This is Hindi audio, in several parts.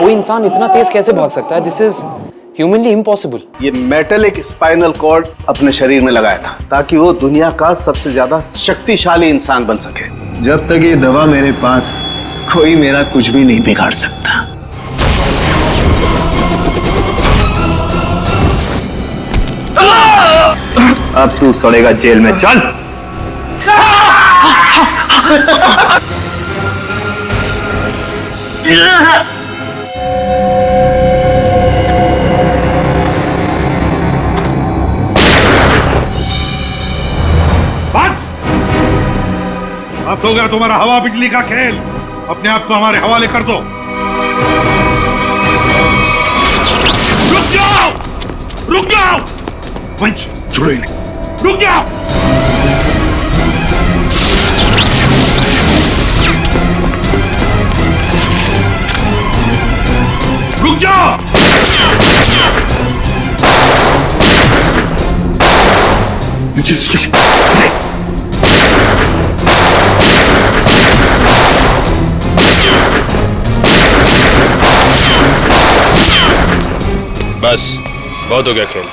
कोई इंसान इतना तेज कैसे भाग सकता है? This is humanly impossible. ये मेटलिक स्पाइनल कॉर्ड अपने शरीर में लगाया था ताकि वो दुनिया का सबसे ज्यादा शक्तिशाली इंसान बन सके। जब तक ये दवा मेरे पास, कोई मेरा कुछ भी नहीं बिगाड़ सकता। अब तू सड़ेगा जेल में, चल। बस हो गया तुम्हारा हवा बिजली का खेल। अपने आप को हमारे हवाले कर दो। रुक जाओ, रुक जाओ, पंच छोड़ो इन्हें, रुक जाओ। रुक जाओ। बस बहुत हो गया खेल।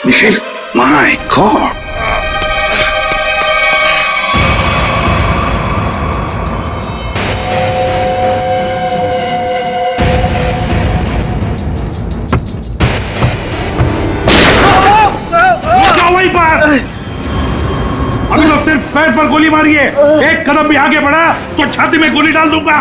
Nikhil, my God. अभी तो सिर्फ पैर पर गोली मारी है, एक कदम भी आगे बढ़ा तो छाती में गोली डाल दूंगा।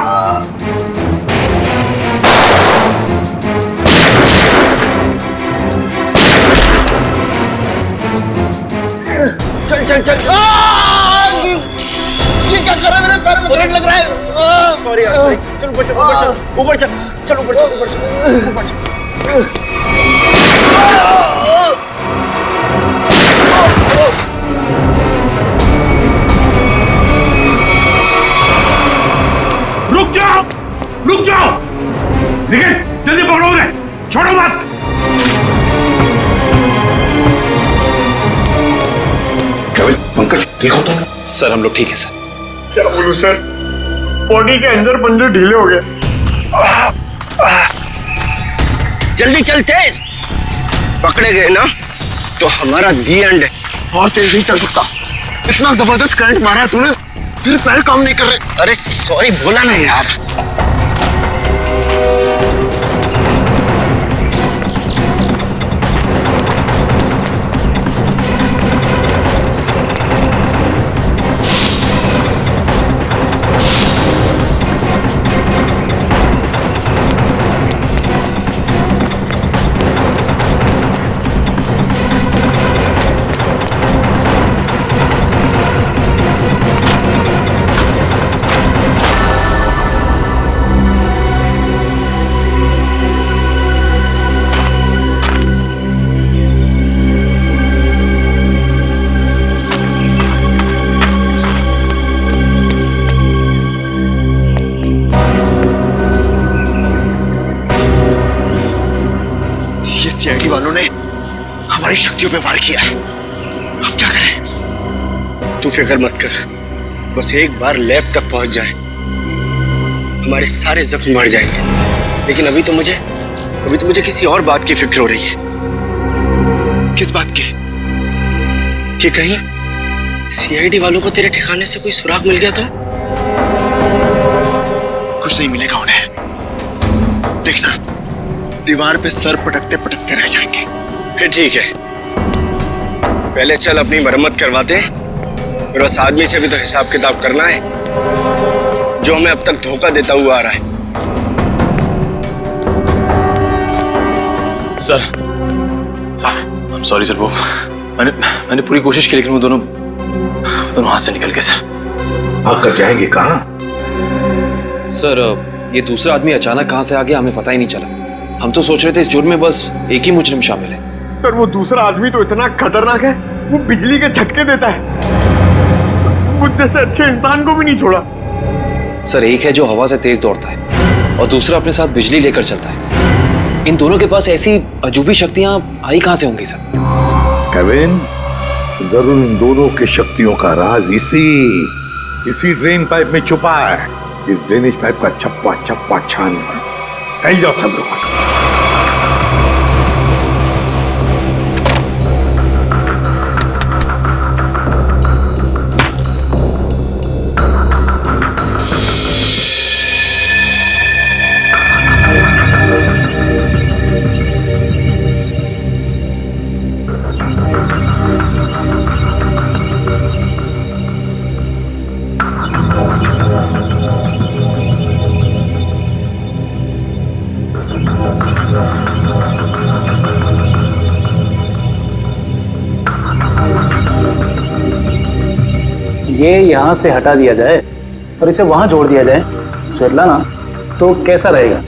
चल चल चल। ये क्या कर रहा है? मेरे पैर में करंट लग रहा है। सॉरी यार, सॉरी। चल ऊपर चल, ऊपर चल, ऊपर चल, चल ऊपर चल, ऊपर चल, ऊपर चल। रुक जाओ, रुक जाओ। निखिल, जल्दी पकड़ो उन्हें, छोड़ो मत। पंकज, ठीक हो तुम? सर हम लोग ठीक है सर। क्या बोलूं सर, बॉडी के अंदर पंजे ढीले हो गए। जल्दी चल, तेज। पकड़े गए ना तो हमारा दी एंड है। और तेज नहीं चल सकता, इतना जबरदस्त करंट मारा है तूने, फिर पैर काम नहीं कर रहे। अरे सॉरी बोला ना यार। सीआईडी वालों ने हमारी शक्तियों पे वार किया है। अब क्या करें? तू फिक्र मत कर, बस एक बार लैब तक पहुंच जाए, हमारे सारे जख्म मर जाएंगे। लेकिन अभी तो मुझे किसी और बात की फिक्र हो रही है। किस बात की? कि कहीं सीआईडी वालों को तेरे ठिकाने से कोई सुराग मिल गया तो? कुछ नहीं मिलेगा उन्हें, देखना दीवार पे सर पटकते पटकते रह जाएंगे। फिर ठीक है, पहले चल अपनी मरम्मत करवाते हैं, फिर उस आदमी से भी तो हिसाब किताब करना है जो हमें अब तक धोखा देता हुआ आ रहा है। सर सॉरी सर, वो मैंने पूरी कोशिश की लेकिन वो दोनों हाथ से निकल गए सर। भाग कर जाएंगे कहाँ? सर ये दूसरा आदमी अचानक कहां से आ गया हमें पता ही नहीं चला। हम तो सोच रहे थे इस जुर्म में बस एक ही मुजरिम शामिल है। सर वो दूसरा आदमी तो इतना खतरनाक है, वो बिजली के झटके देता है। मुझ जैसे अच्छे इंसान को भी नहीं छोड़ा। सर एक है जो हवा से तेज दौड़ता है, और दूसरा अपने साथ बिजली लेकर चलता है। इन दोनों के पास ऐसी अजूबी शक्तियां आई कहां से होंगी सर? केविन, जरूर इन दोनों की शक्तियों का राज इसी ड्रेन पाइप में छुपा है। इस ड्रेनेज पाइप का चप्पा चप्पा छान फैल जाओ सब लोग। ये यहाँ से हटा दिया जाए और इसे वहां जोड़ दिया जाए स्वेतलाना, तो कैसा रहेगा?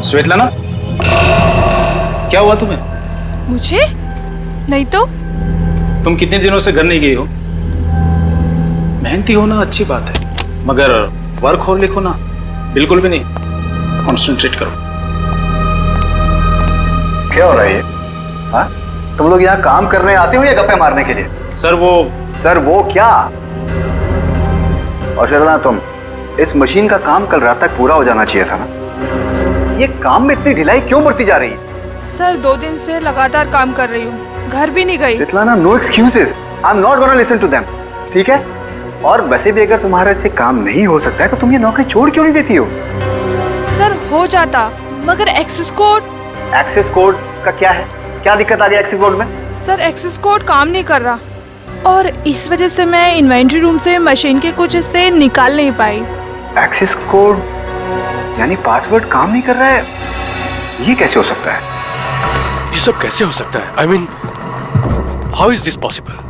स्वेतलाना, क्या हुआ तुम्हें? मुझे? नहीं तो। तुम कितने दिनों से घर नहीं गई हो? मेहनती होना अच्छी बात है, मगर वर्क और लिखो ना, बिल्कुल भी नहीं। कॉन्सेंट्रेट करो। क्या हो रहा है ये? हाँ? तुम लोग यहाँ काम करने आते हो या गप्पे मारने के लिए? सर वो क्या? और शर्मा, तुम इस मशीन का काम कल रात तक पूरा हो जाना चाहिए था ना। ये काम में इतनी ढिलाई क्यों बढ़ती जा रही है? सर 2 दिन से लगातार काम कर रही हूँ, घर भी नहीं गई। Svetlana, no excuses. I am not gonna listen to them, ठीक है? और वैसे भी अगर तुम्हारे से काम नहीं हो सकता है तो तुम ये नौकरी छोड़ क्यों नहीं देती हो? सर हो जाता, मगर एक्सेस कोड। एक्सेस कोड का क्या है? क्या दिक्कत आ गई एक्सेस कोड में? सर एक्सेस कोड काम नहीं कर रहा और इस वजह से मैं इन्वेंट्री रूम से मशीन के कुछ हिस्से निकाल नहीं पाई। एक्सेस कोड यानी पासवर्ड काम नहीं कर रहा है? ये कैसे हो सकता है? ये सब कैसे हो सकता है? I mean, how is this possible?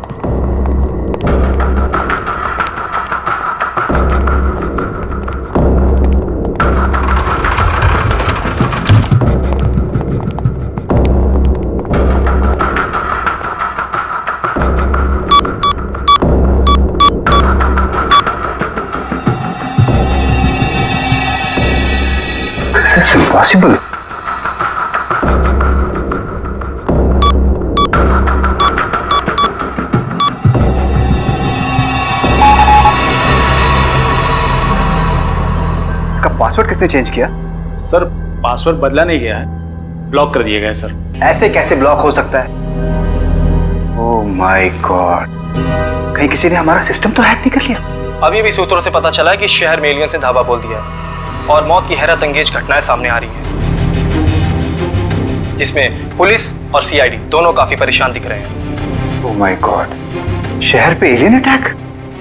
This is impossible. इसका पासवर्ड किसने चेंज किया? सर पासवर्ड बदला नहीं गया है, ब्लॉक कर दिया गया है सर। ऐसे कैसे ब्लॉक हो सकता है? ओह माय गॉड, कहीं किसी ने हमारा सिस्टम तो हैक नहीं कर लिया? अभी भी सूत्रों से पता चला है कि शहर में एलियंस ने धावा बोल दिया है और मौत की हैरत अंगेज घटनाएं सामने आ रही हैं, जिसमें पुलिस और सीआईडी दोनों काफी परेशान दिख रहे हैं। ओह माय गॉड, शहर पे एलियन अटैक?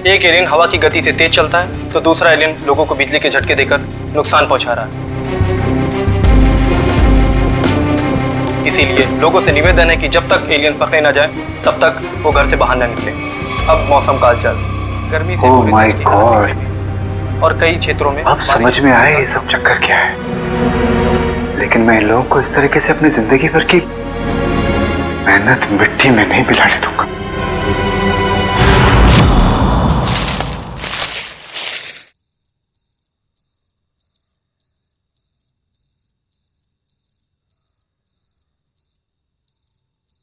एक एलियन हवा की गति से तेज चलता है तो दूसरा एलियन लोगों को बिजली के झटके देकर नुकसान पहुंचा रहा है। इसीलिए लोगों से निवेदन है कि जब तक एलियन पकड़े न जाए तब तक वो घर से बाहर न निकले। अब मौसम कालचाल, गर्मी से ओह माय गॉड, और कई क्षेत्रों में अब समझ में आया ये सब चक्कर क्या है। लेकिन मैं इन लोगों को इस तरीके से अपनी जिंदगी भर की मेहनत मिट्टी में नहीं मिलाने दूंगा।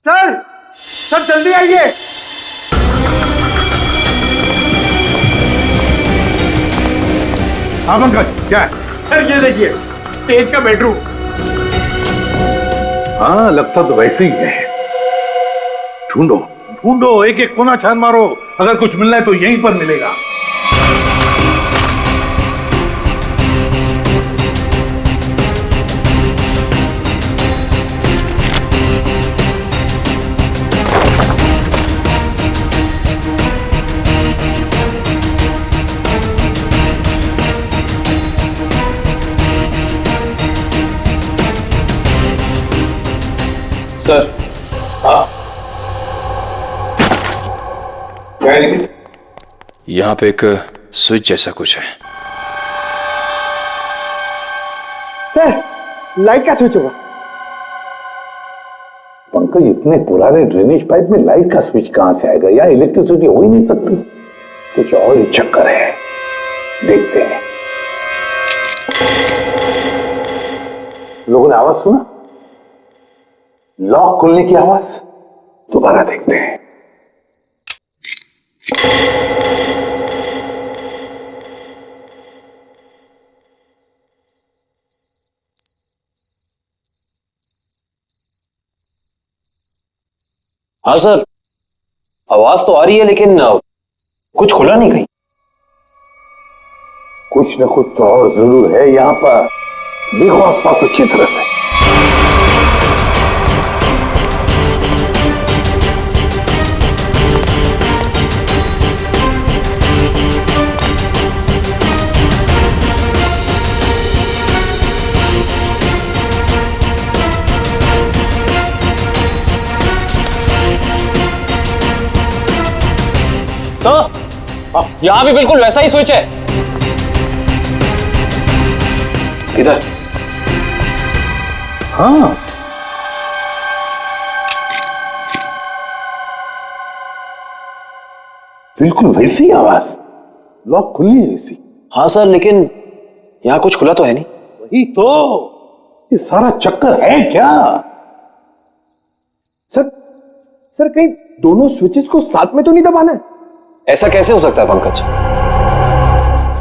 सर जल्दी आइए। हाँ पंकज, क्या है? सर ये देखिए, स्टेज का बेडरूम। हाँ, लगता तो वैसे ही है। ढूंढो ढूंढो, एक एक कोना छान मारो, अगर कुछ मिलना है तो यहीं पर मिलेगा। सर क्या है? यहाँ पे एक स्विच जैसा कुछ है। सर लाइट का स्विच होगा? पंकज, इतने पुराने ड्रेनेज पाइप में लाइट का स्विच कहां से आएगा? यहाँ इलेक्ट्रिसिटी हो ही नहीं सकती। कुछ और ही चक्कर है। देखते हैं। लोगों ने आवाज सुना? लॉक खुलने की आवाज। दोबारा देखते हैं। हाँ सर, आवाज तो आ रही है लेकिन कुछ खुला नहीं कहीं। कुछ न कुछ तो और जरूर है यहां पर। देखो आसपास अच्छी तरह से। सर, यहाँ भी बिल्कुल वैसा ही स्विच है। इधर। हाँ, बिल्कुल वैसी आवाज। लॉक खुलनी है ऐसी। हाँ सर, लेकिन यहाँ कुछ खुला तो है नहीं। वही तो, ये सारा चक्कर है क्या? सर कहीं दोनों स्विचेस को साथ में तो नहीं दबाना है? ऐसा कैसे हो सकता है पंकज?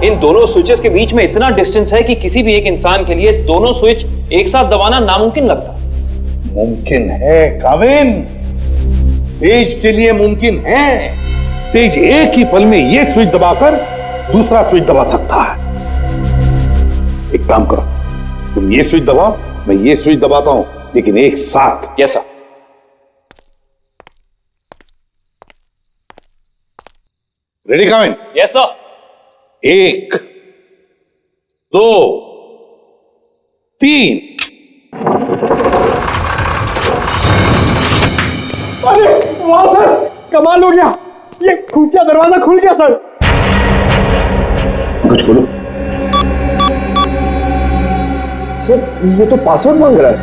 इन दोनों स्विचेस के बीच में इतना डिस्टेंस है कि किसी भी एक इंसान के लिए दोनों स्विच एक साथ दबाना नामुमकिन लगता है। मुमकिन है काविन, तेज के लिए मुमकिन है। तेज एक ही पल में ये स्विच दबाकर दूसरा स्विच दबा सकता है। एक काम करो, तुम ये स्विच दबाओ, मैं ये स्विच दबाता हूं, लेकिन एक साथ। Yes sir. Ready Kavin? Yes sir. 1 2 3। अरे वाह सर, कमाल हो गया, ये खुफिया दरवाजा खुल गया सर। कुछ बोलो। सर ये तो पासवर्ड मांग रहा है।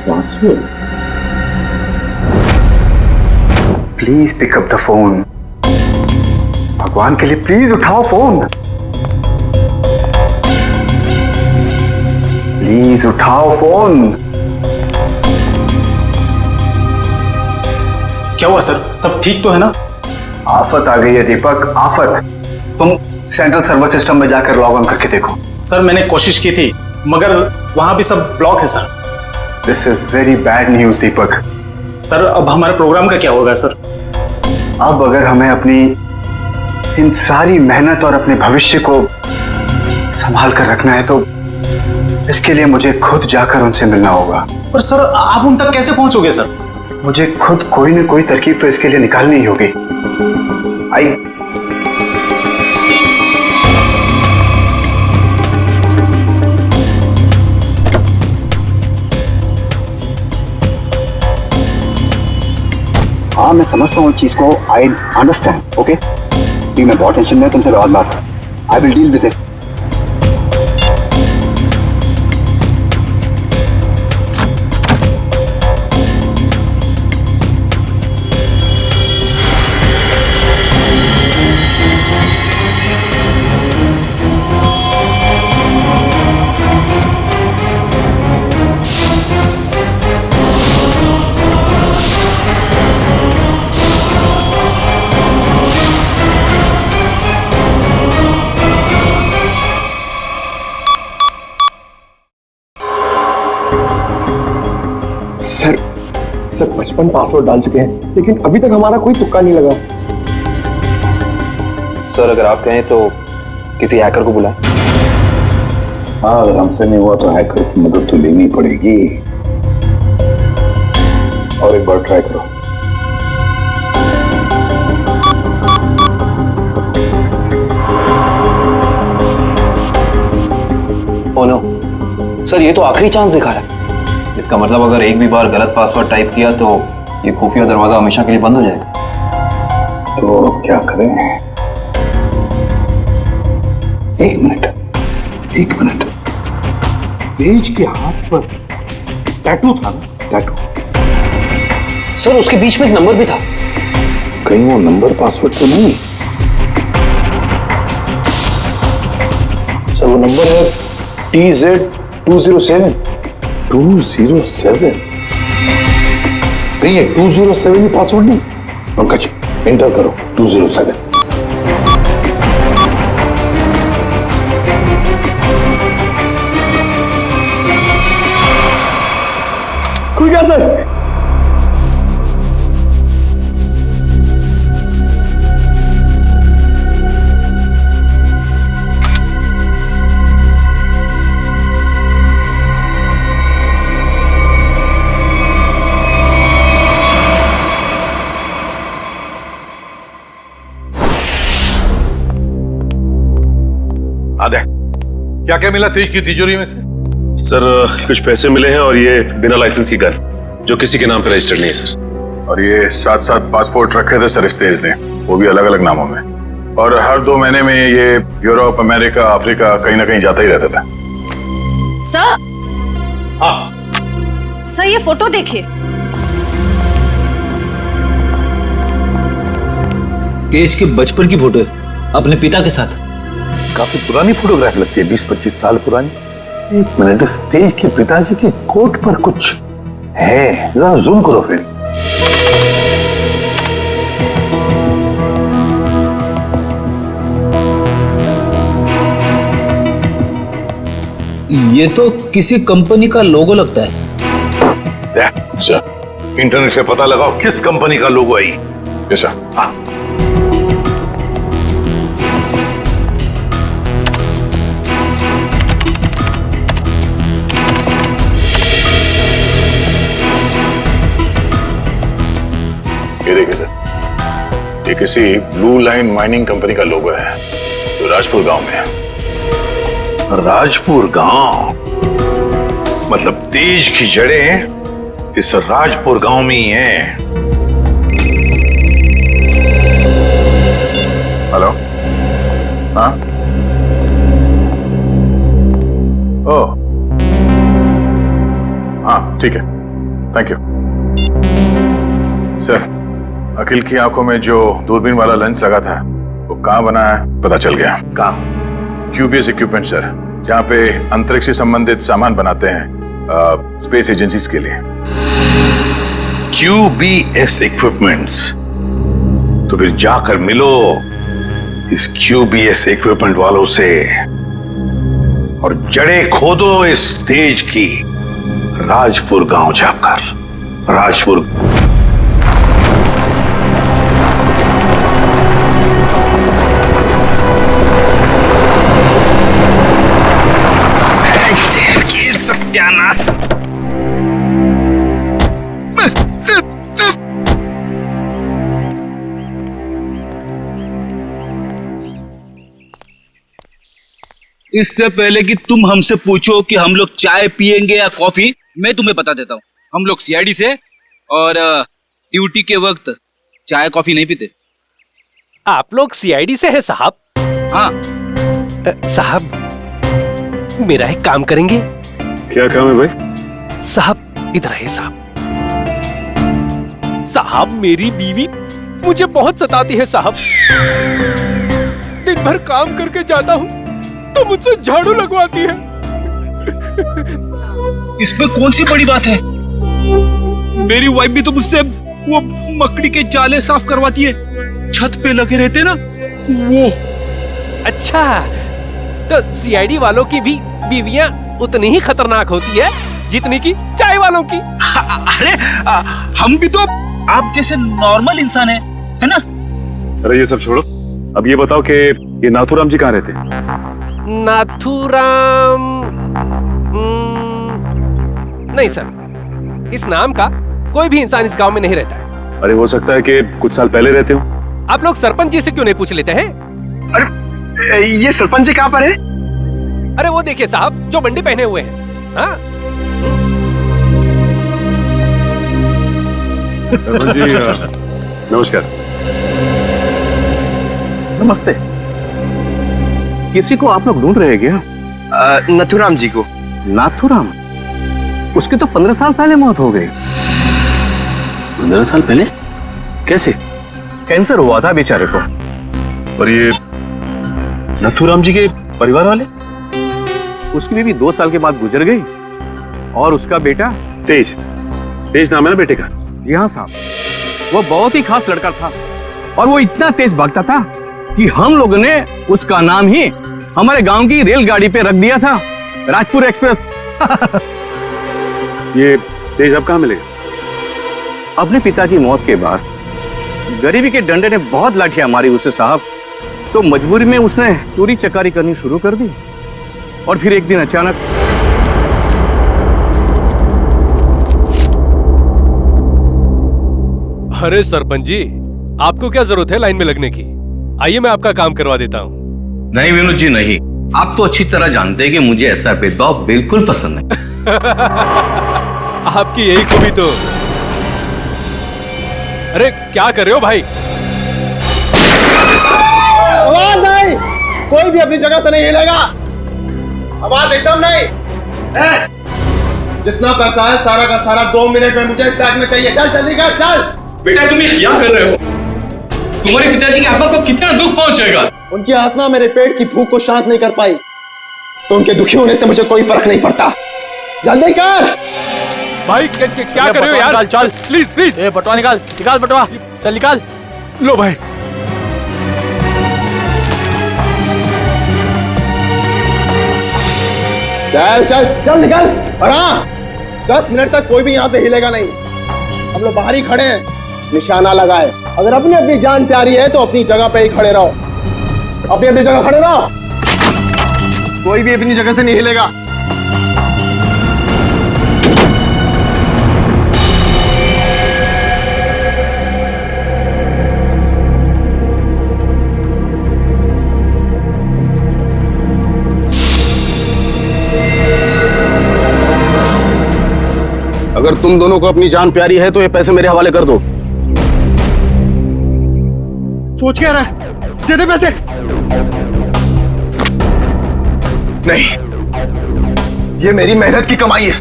Password? Please pick up the phone. भगवान के लिए प्लीज उठाओ फोन। प्लीज उठाओ फोन। क्या हुआ सर, सब ठीक तो है ना? आफत आ गई है दीपक, आफत। तुम सेंट्रल सर्वर सिस्टम में जाकर लॉग ऑन करके देखो। सर मैंने कोशिश की थी मगर वहां भी सब ब्लॉक है sir. This is very bad news Deepak. Sir अब हमारे प्रोग्राम का क्या होगा सर? अब अगर हमें अपनी इन सारी मेहनत और अपने भविष्य को संभाल कर रखना है तो इसके लिए मुझे खुद जाकर उनसे मिलना होगा। पर सर आप उन तक कैसे पहुंचोगे सर? मुझे खुद कोई ना कोई तरकीब तो इसके लिए निकालनी ही होगी। आई हाँ, मैं समझता हूँ इस चीज को। I understand. ओके, मैं बहुत टेंशन में, तुमसे बहुत बात। I will deal with it. Sir 55 password डाल चुके हैं लेकिन अभी तक हमारा कोई तुक्का नहीं लगा। सर अगर आप कहें तो किसी हैकर को बुलाएं। हाँ, अगर हमसे नहीं हुआ तो हैकर की मदद तो लेनी पड़ेगी। और एक बार ट्राई करो। ओ नो सर, ये तो आखिरी चांस दिखा रहा है। इसका मतलब अगर एक भी बार गलत पासवर्ड टाइप किया तो ये खुफिया दरवाजा हमेशा के लिए बंद हो जाएगा। तो अब क्या करें? एक मिनट। तेज के हाथ पर टैटू था ना? टैटू। सर उसके बीच में एक नंबर भी था। कहीं वो नंबर पासवर्ड तो नहीं? वो नंबर है TZ207। 207 नहीं है, 207 ही पासवर्ड नहीं। पंकज एंटर करो 207। खुल गया सर। आदे क्या क्या मिला तेज की तिजोरी में से? सर कुछ पैसे मिले हैं और ये बिना लाइसेंस की गन जो किसी के नाम पे रजिस्टर्ड नहीं है सर। और ये 7-7 पासपोर्ट रखे थे सर इस तेज ने, वो भी अलग अलग नामों में। और हर 2 महीने में ये यूरोप, अमेरिका, अफ्रीका कहीं ना कहीं जाता ही रहता था। सर, हाँ सर ये फोटो देखिए। तेज के बचपन की फोटो है अपने पिता के साथ। काफी पुरानी फोटोग्राफ लगती है, 20-25 साल पुरानी। एक मिनट, इस तेज के पिताजी के कोट पर कुछ है, जरा जूम करो फिर। ये तो किसी कंपनी का लोगो लगता है। अच्छा, इंटरनेट से पता लगाओ किस कंपनी का लोगो है ये। ऐसा हाँ। ये देखिए सर, ये किसी ब्लू लाइन माइनिंग कंपनी का लोगो है जो राजपुर गांव में है। राजपुर गांव मतलब तेज की जड़ें इस राजपुर गांव में ही हैं। हेलो, हाँ, ओह, हाँ ठीक है, थैंक यू सर। अखिल की आंखों में जो दूरबीन वाला लेंस लगा था वो कहाँ बना है पता चल गया। कहाँ? QBS इक्विपमेंट सर, जहाँ पे अंतरिक्ष से संबंधित सामान बनाते हैं स्पेस एजेंसीज के लिए। QBS equipments? तो फिर जाकर मिलो इस QBS इक्विपमेंट वालों से और जड़ें खोदो इस तेज की राजपुर गांव जाकर। राजपुर सत्यानाश। इससे पहले कि तुम हमसे पूछो कि हम लोग चाय पियेंगे या कॉफी, मैं तुम्हें बता देता हूँ, हम लोग CID से और ड्यूटी के वक्त चाय कॉफी नहीं पीते। आप लोग CID से हैं साहब? हाँ साहब, मेरा एक काम करेंगे? क्या काम है भाई? साहब इधर है साहब। साहब मेरी बीवी मुझे बहुत सताती है साहब। दिन भर काम करके जाता हूँ तो मुझसे झाड़ू लगवाती है। इसमें कौन सी बड़ी बात है? मेरी वाइफ भी तो मुझसे वो मकड़ी के जाले साफ करवाती है, छत पे लगे रहते ना वो। अच्छा, तो CID वालों की भी बीवियां उतनी ही खतरनाक होती है जितनी की चाय वालों की। अरे हम भी तो आप जैसे नॉर्मल इंसान है ना? अरे ये सब छोड़ो, अब ये बताओ कि ये नाथूराम जी कहाँ रहते? नाथूराम नहीं सर, इस नाम का कोई भी इंसान इस गांव में नहीं रहता है। अरे हो सकता है कि कुछ साल पहले रहते हो। आप लोग सरपंच जी से क्यों नहीं पूछ लेते हैं? अरे ये सरपंच जी कहाँ पर है? अरे वो देखिए साहब, जो बंडी पहने हुए हैं। हाँ? जी नमस्कार। नमस्ते। किसी को आप लोग ढूंढ रहे हैं क्या? नथुराम जी को। नाथूराम? उसकी तो 15 साल पहले मौत हो गई। 15 साल पहले? कैसे? कैंसर हुआ था बेचारे को। और ये नथुराम जी के परिवार वाले? उसकी बीवी 2 साल के बाद गुजर गई और उसका बेटा तेज, तेज नाम है ना बेटे का? जी हाँ साहब, वो बहुत ही खास लड़का था और वो इतना तेज भागता था कि हम लोगों ने उसका नाम ही हमारे गांव की रेलगाड़ी पे रख दिया था, राजपुर एक्सप्रेस। ये तेज अब कहाँ मिलेगा? अपने पिता की मौत के बाद गरीबी के डंडे ने बहुत लाठियां मारी उसे साहब, तो मजबूरी में उसने चोरी चकारी करनी शुरू कर दी और फिर एक दिन अचानक अरे सरपंच जी, आपको क्या जरूरत है लाइन में लगने की? आइए मैं आपका काम करवा देता हूँ। नहीं विनोद जी नहीं, आप तो अच्छी तरह जानते हैं कि मुझे ऐसा भेदभाव बिल्कुल पसंद नहीं। आपकी यही खूबी तो। अरे क्या कर रहे हो भाई? आवाज नहीं, कोई भी अपनी जगह से नहीं हिलेगा। आवाज एकदम नहीं। जितना पैसा है सारा का सारा 2 मिनट में मुझे इस बैग में चाहिए। चल जल्दी कर, चल। बेटा तुम ये क्या कर रहे हो? तुम्हारे पिताजी की आत्मा को कितना दुख पहुंचेगा? उनकी आत्मा मेरे पेट की भूख को शांत नहीं कर पाई, तो उनके दुखी होने से मुझे कोई फर्क नहीं पड़ता। जल्दी कर भाई, क्या कर रहे हो यार? चल प्लीज प्लीज। बटवा निकाल, निकाल बटवा, चल निकाल। लो भाई। चल चल चल निकल। और हाँ, 10 मिनट तक कोई भी यहाँ से हिलेगा नहीं। हम लोग बाहर ही खड़े हैं, निशाना लगाए। अगर अपनी अपनी जान प्यारी है तो अपनी जगह पे ही खड़े रहो, अपनी अपनी जगह खड़े रहो। कोई भी अपनी जगह से नहीं हिलेगा। अगर तुम दोनों को अपनी जान प्यारी है तो ये पैसे मेरे हवाले कर दो। सोच क्या रहा है? दे दे पैसे। नहीं, ये मेरी मेहनत की कमाई है,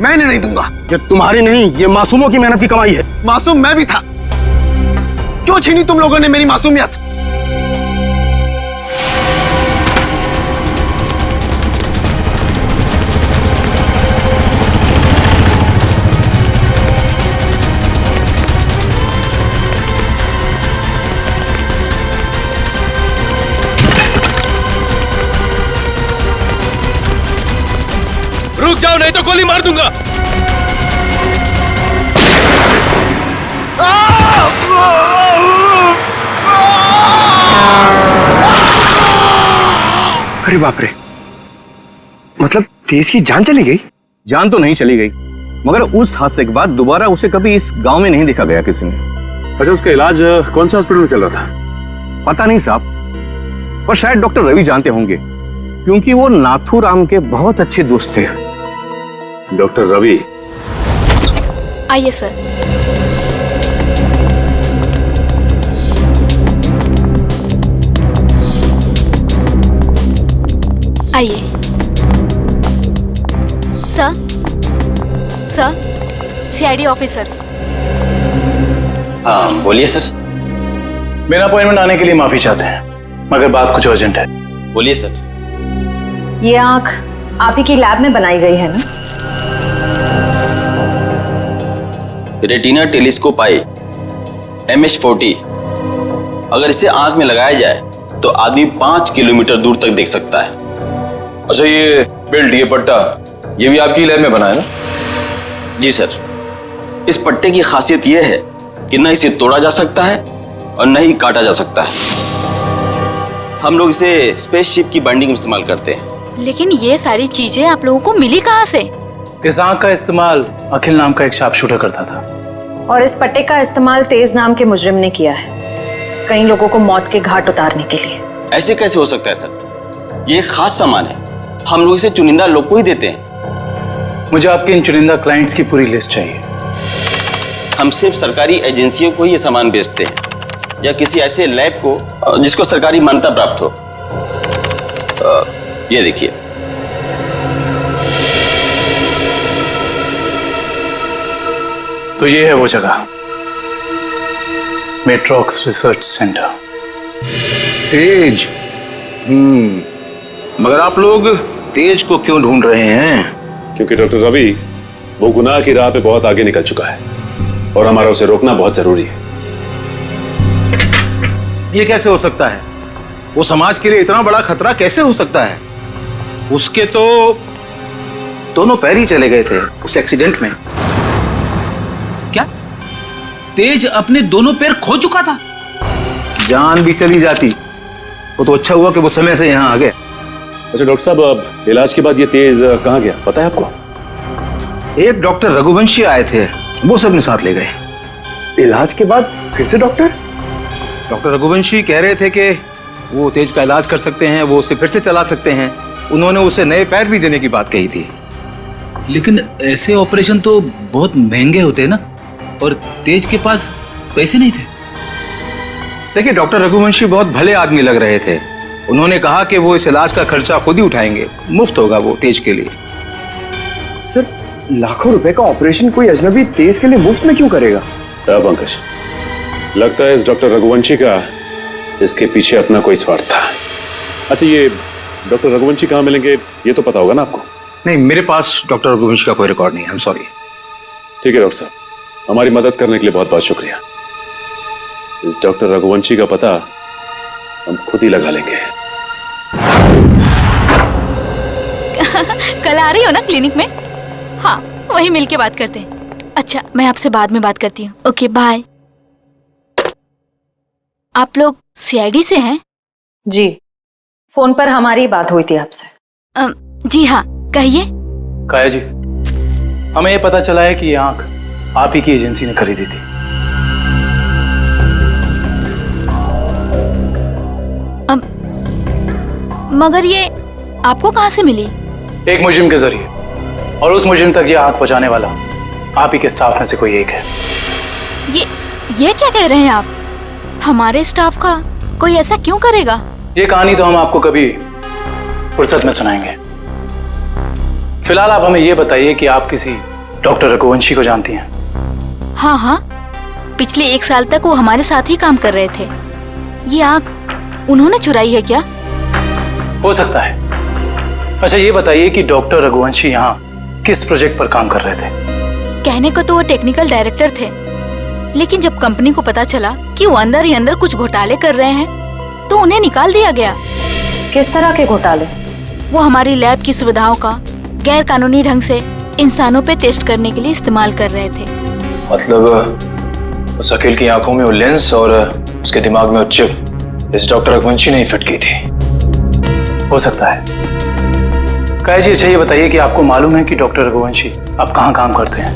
मैं इन्हें नहीं दूंगा। ये तुम्हारी नहीं, ये मासूमों की मेहनत की कमाई है। मासूम मैं भी था, क्यों छीनी तुम लोगों ने मेरी मासूमियत? रुक जाओ नहीं तो गोली मार दूंगा। अरे बाप रे, मतलब तेज की जान चली गई? जान तो नहीं चली गई, मगर उस हादसे के बाद दोबारा उसे कभी इस गांव में नहीं देखा गया किसी ने। अच्छा, उसका इलाज कौन से हॉस्पिटल में चल रहा था? पता नहीं साहब, पर शायद डॉक्टर रवि जानते होंगे, क्योंकि वो नाथूराम के बहुत अच्छे दोस्त थे। डॉक्टर रवि? आइए सर। आइए सर। CID officers. हाँ बोलिए सर। मेरा अपॉइंटमेंट आने के लिए माफी चाहते हैं, मगर बात कुछ अर्जेंट है। बोलिए सर। ये आंख आप ही की लैब में बनाई गई है ना? रेटिना टेलीस्कोप आई MH40, अगर इसे आंख में लगाया जाए तो आदमी 5 किलोमीटर दूर तक देख सकता है। अच्छा, ये बेल्ट, ये पट्टा, ये भी आपकी लैब में बना है ना? जी सर। इस पट्टे की खासियत यह है कि न इसे तोड़ा जा सकता है और न ही काटा जा सकता है। हम लोग इसे स्पेसशिप की बाइंडिंग में इस्तेमाल करते हैं। लेकिन ये सारी चीजें आप लोगों को मिली कहाँ से? इस आंख का इस्तेमाल अखिल नाम का एक शार्प शूटर करता था, और इस पट्टे का इस्तेमाल तेज नाम के मुजरिम ने किया है, कई लोगों को मौत के घाट उतारने के लिए। ऐसे कैसे हो सकता है सर? ये एक खास सामान है, हम लोग इसे चुनिंदा लोग को ही देते हैं। मुझे आपके इन चुनिंदा क्लाइंट्स की पूरी लिस्ट चाहिए। हम सिर्फ सरकारी एजेंसियों को ही ये सामान बेचते हैं या किसी ऐसे लैब को जिसको सरकारी मान्यता प्राप्त हो। ये देखिए, तो ये है वो जगह, मेट्रॉक्स रिसर्च सेंटर। तेज, मगर आप लोग तेज को क्यों ढूंढ रहे हैं? क्योंकि डॉक्टर रवि वो गुनाह की राह पे बहुत आगे निकल चुका है और हमारा उसे रोकना बहुत जरूरी है। ये कैसे हो सकता है? वो समाज के लिए इतना बड़ा खतरा कैसे हो सकता है? उसके तो दोनों पैर ही चले गए थे उस एक्सीडेंट में। क्या तेज अपने दोनों पैर खो चुका था? जान भी चली जाती। वो तो अच्छा हुआ कि वो समय से यहाँ आ गए। अच्छा डॉक्टर साहब, अब इलाज के बाद ये तेज कहाँ गया पता है आपको? एक डॉक्टर रघुवंशी आए थे, वो सब अपने साथ ले गए। इलाज के बाद फिर से डॉक्टर रघुवंशी कह रहे थे कि वो तेज का इलाज कर सकते हैं, वो उसे फिर से चला सकते हैं। उन्होंने उसे नए पैर भी देने की बात कही थी। लेकिन ऐसे ऑपरेशन तो बहुत महंगे होते हैं ना, और तेज के पास पैसे नहीं थे। देखिए डॉक्टर रघुवंशी बहुत भले आदमी लग रहे थे। उन्होंने कहा कि वो इस इलाज का खर्चा खुद ही उठाएंगे, मुफ्त होगा वो तेज के लिए। सर, लाखों रुपए का ऑपरेशन कोई अजनबी तेज के लिए मुफ्त में क्यों करेगा? पंकज, लगता है इस डॉक्टर रघुवंशी का इसके पीछे अपना कोई स्वार्थ था। अच्छा, ये डॉक्टर रघुवंशी कहाँ मिलेंगे ये तो पता होगा ना आपको? नहीं, मेरे पास डॉक्टर रघुवंशी का कोई रिकॉर्ड नहीं है। I am sorry. ठीक है डॉक्टर साहब, हमारी मदद करने के लिए बहुत बहुत शुक्रिया। इस डॉक्टर रघुवंशी का पता हम खुद ही लगा लेंगे। कल आ रही हो ना क्लिनिक में? हाँ, वहीं मिलके बात करते हैं। अच्छा, मैं आपसे बाद में बात करती हूँ। Okay, bye. आप लोग सीआईडी से हैं? जी, फोन पर हमारी बात हुई थी आपसे। जी हाँ, कहिए। काया जी, हमें ये पता चला है कि ये आंख आप ही की एजेंसी ने खरीदी थी। मगर ये आपको कहाँ से मिली? एक मुजरिम के जरिए, और उस मुजरिम तक ये आंख पहुंचाने वाला आप ही के स्टाफ में से कोई एक है। ये क्या कह रहे हैं आप? हमारे स्टाफ का कोई ऐसा क्यों करेगा? ये कहानी तो हम आपको कभी फुर्सत में सुनाएंगे। फिलहाल आप हमें ये बताइए कि आप किसी डॉक्टर रघुवंशी को जानती हैं? हाँ हाँ, पिछले 1 साल तक वो हमारे साथ ही काम कर रहे थे। ये आंख उन्होंने चुराई है क्या? हो सकता है। अच्छा, ये बताइए कि डॉक्टर रघुवंशी यहाँ किस प्रोजेक्ट पर काम कर रहे थे? कहने को तो वो टेक्निकल डायरेक्टर थे, लेकिन जब कंपनी को पता चला कि वो अंदर ही अंदर कुछ घोटाले कर रहे हैं तो उन्हें निकाल दिया गया। किस तरह के घोटाले? वो हमारी लैब की सुविधाओं का गैर कानूनी ढंग से इंसानों पे टेस्ट करने के लिए इस्तेमाल कर रहे थे। मतलब उस अखिल की आंखों में वो लेंस और उसके दिमाग में वो चिप इस डॉक्टर रघुवंशी ने ही फिट की थी। हो सकता है। काया जी, अच्छा ये बताइए कि आपको मालूम है कि डॉक्टर रघुवंशी आप कहाँ काम करते हैं?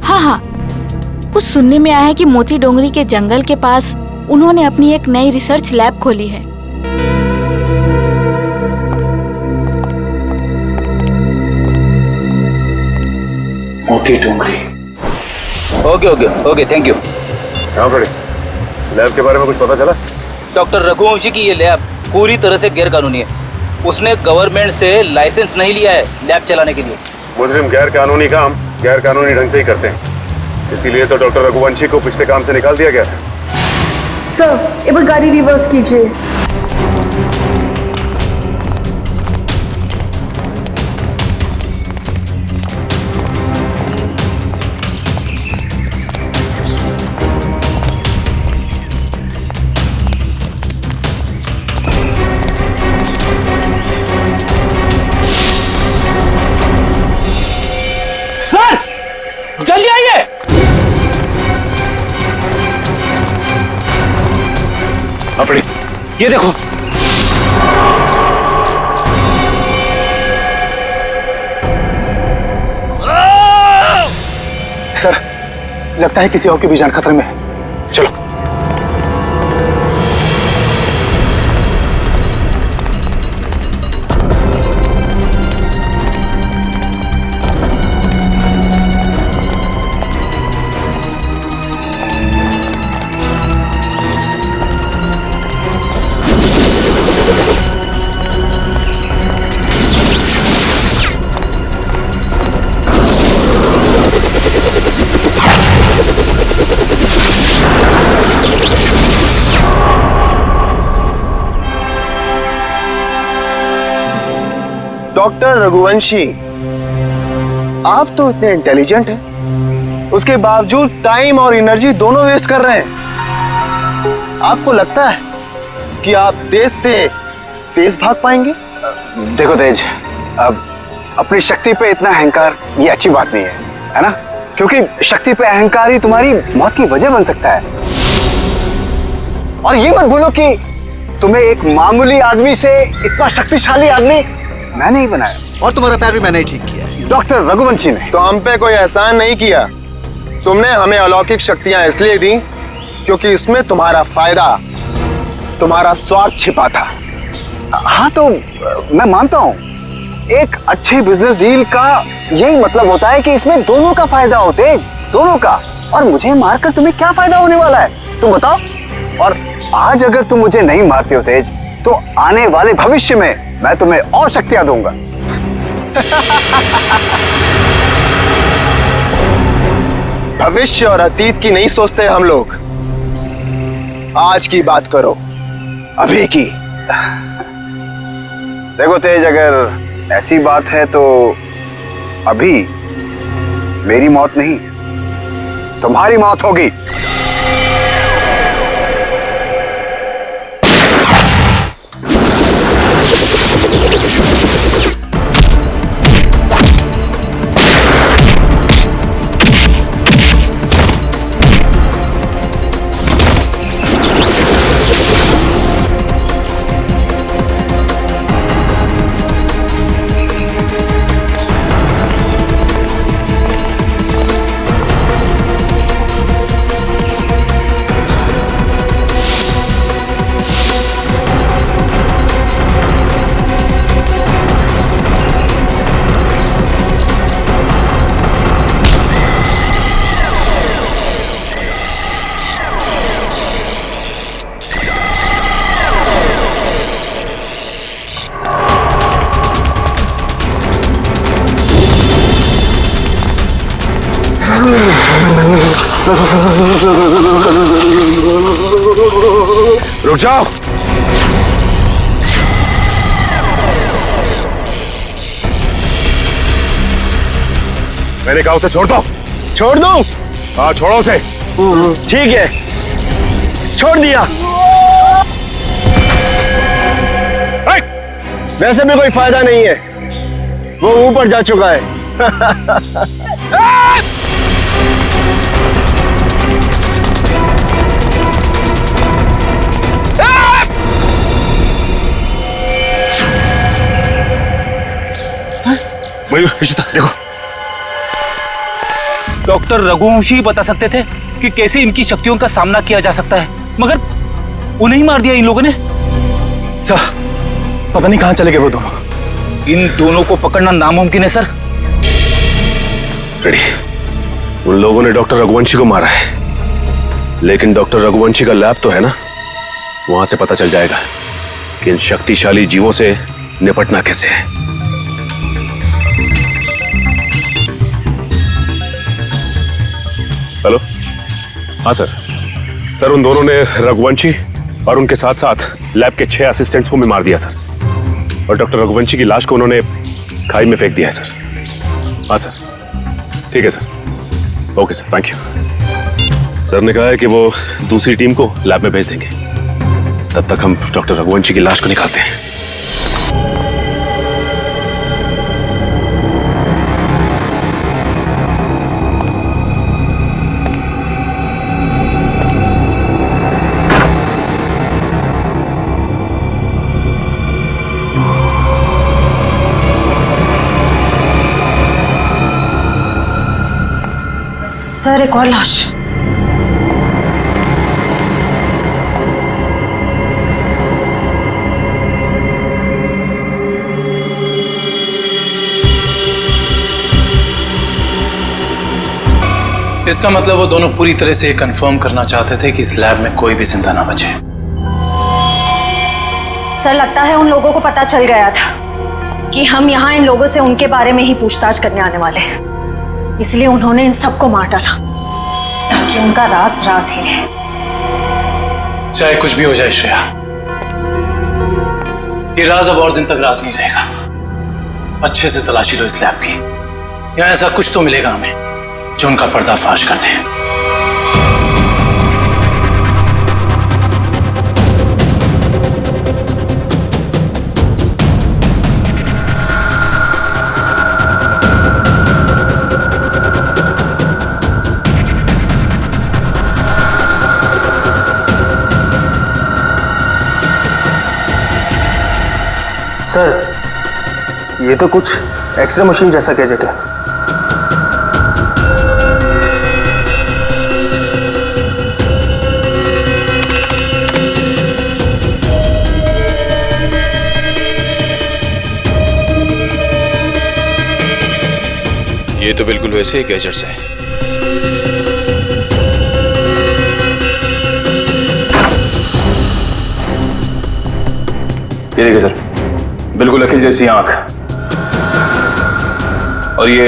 हाँ हाँ, कुछ सुनने में आया है कि मोती डोंगरी के जंगल के पास उन्होंने अपनी एक नई रिसर्च लैब खोली है। Moti Dongri. Okay okay okay, thank you. कहाँ पड़े? लैब के बारे में कुछ पता चला? डॉक्टर रघुवंशी की ये लैब पूरी तरह से गैर कानूनी है। उसने गवर्नमेंट से लाइसेंस नहीं लिया है लैब चलाने के लिए। मुजरिम गैर कानूनी काम गैर कानूनी ढंग से ही करते हैं, इसीलिए तो डॉक्टर रघुवंशी को पिछले काम से निकाल दिया गया था। सर, एक बार गाड़ी रिवर्स कीजिए। सर, जल्दी आइए। अपनी ये देखो। सर, लगता है किसी और की भी जान खतरे में है। चलो। डॉक्टर रघुवंशी, आप तो इतने इंटेलिजेंट हैं, उसके बावजूद टाइम और एनर्जी दोनों वेस्ट कर रहे हैं। आपको लगता है कि आप तेज से तेज भाग पाएंगे? देखो तेज, अब अपनी शक्ति पे इतना अहंकार ये अच्छी बात नहीं है ना? क्योंकि शक्ति पे अहंकार ही तुम्हारी मौत की वजह बन सकता है। और ये मत भूलो कि तुम्हें एक मामूली आदमी से इतना शक्तिशाली आदमी मैंने ही बनाया, और तुम्हारा पैर भी मैंने ही ठीक किया है। डॉक्टर रघुवंशी ने। तो हम पे कोई एहसान नहीं किया, तुमने हमें अलौकिक शक्तियां इसलिए दी क्योंकि इसमें तुम्हारा फायदा, तुम्हारा स्वार्थ छिपा था। हाँ तो मैं मानता हूँ, एक अच्छे बिजनेस डील का यही मतलब होता है कि इसमें दोनों का फायदा हो तेज, दोनों का। और मुझे मारकर तुम्हें क्या फायदा होने वाला है तुम बताओ? और आज अगर तुम मुझे नहीं मारते हो तेज, तो आने वाले भविष्य में मैं तुम्हें और शक्तियां दूंगा। भविष्य और अतीत की नहीं सोचते हम लोग, आज की बात करो, अभी की। देखो तेज, अगर ऐसी बात है तो अभी मेरी मौत नहीं, तुम्हारी मौत होगी। रुक जाओ। मैंने कहा उसे छोड़ दो। छोड़ दो? हाँ छोड़ो उसे। ठीक है, छोड़ दिया। वैसे भी कोई फायदा नहीं है, वो ऊपर जा चुका है। देखो, डॉक्टर रघुवंशी ही बता सकते थे कि कैसे इनकी शक्तियों का सामना किया जा सकता है, मगर उन्हें ही मार दिया इन लोगों ने। सर, पता नहीं कहां चले गए वो दोनों। इन दोनों को पकड़ना नामुमकिन है सर। रेडी, उन लोगों ने डॉक्टर रघुवंशी को मारा है, लेकिन डॉक्टर रघुवंशी का लैब तो है ना, वहां से पता चल जाएगा कि इन शक्तिशाली जीवों से निपटना कैसे है। हेलो, हाँ सर, उन दोनों ने रघुवंशी और उनके साथ साथ लैब के 6 असिस्टेंट्स को भी मार दिया सर, और डॉक्टर रघुवंशी की लाश को उन्होंने खाई में फेंक दिया है सर। हाँ सर, ठीक है sir, okay sir, thank you. Sir ने कहा है कि वो दूसरी टीम को लैब में भेज देंगे, तब तक हम डॉक्टर रघुवंशी की लाश को निकालते हैं। सर, एक और लाश। इसका मतलब वो दोनों पूरी तरह से कंफर्म करना चाहते थे कि इस लैब में कोई भी जिंदा ना बचे। सर, लगता है उन लोगों को पता चल गया था कि हम यहाँ इन लोगों से उनके बारे में ही पूछताछ करने आने वाले हैं, इसलिए उन्होंने इन सबको मार डाला ताकि उनका राज राज ही रहे। चाहे कुछ भी हो जाए श्रेया, ये राज अब और दिन तक राज नहीं रहेगा। अच्छे से तलाशी लो इस लैब की, या ऐसा कुछ तो मिलेगा हमें जो उनका पर्दाफाश कर दे। सर, ये तो कुछ एक्सरे मशीन जैसा गैजेट है। ये तो बिल्कुल वैसे ही गैजेट्स हैं। ये देखिए सर, बिल्कुल अखिल जैसी आंख, और ये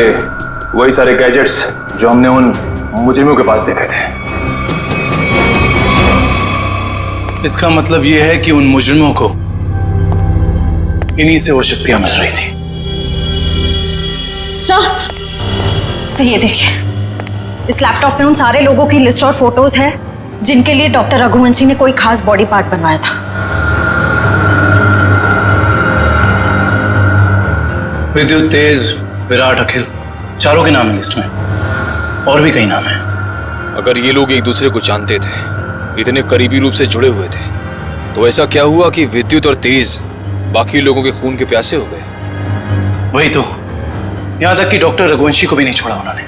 वही सारे गैजेट्स जो हमने उन मुजरिमों के पास देखे थे। इसका मतलब ये है कि उन मुजरिमों को इन्हीं से वो शक्तियां मिल रही थी। सर ये देखिए, इस लैपटॉप में उन सारे लोगों की लिस्ट और फोटोज है जिनके लिए डॉक्टर रघुवंशी ने कोई खास बॉडी पार्ट बनवाया था। विद्युत, तेज, विराट, अखिल, चारों के नाम है लिस्ट में, और भी कई नाम हैं। अगर ये लोग एक दूसरे को जानते थे, इतने करीबी रूप से जुड़े हुए थे, तो ऐसा क्या हुआ कि विद्युत और तेज बाकी लोगों के खून के प्यासे हो गए? वही तो, यहां तक कि डॉक्टर रघुवंशी को भी नहीं छोड़ा उन्होंने,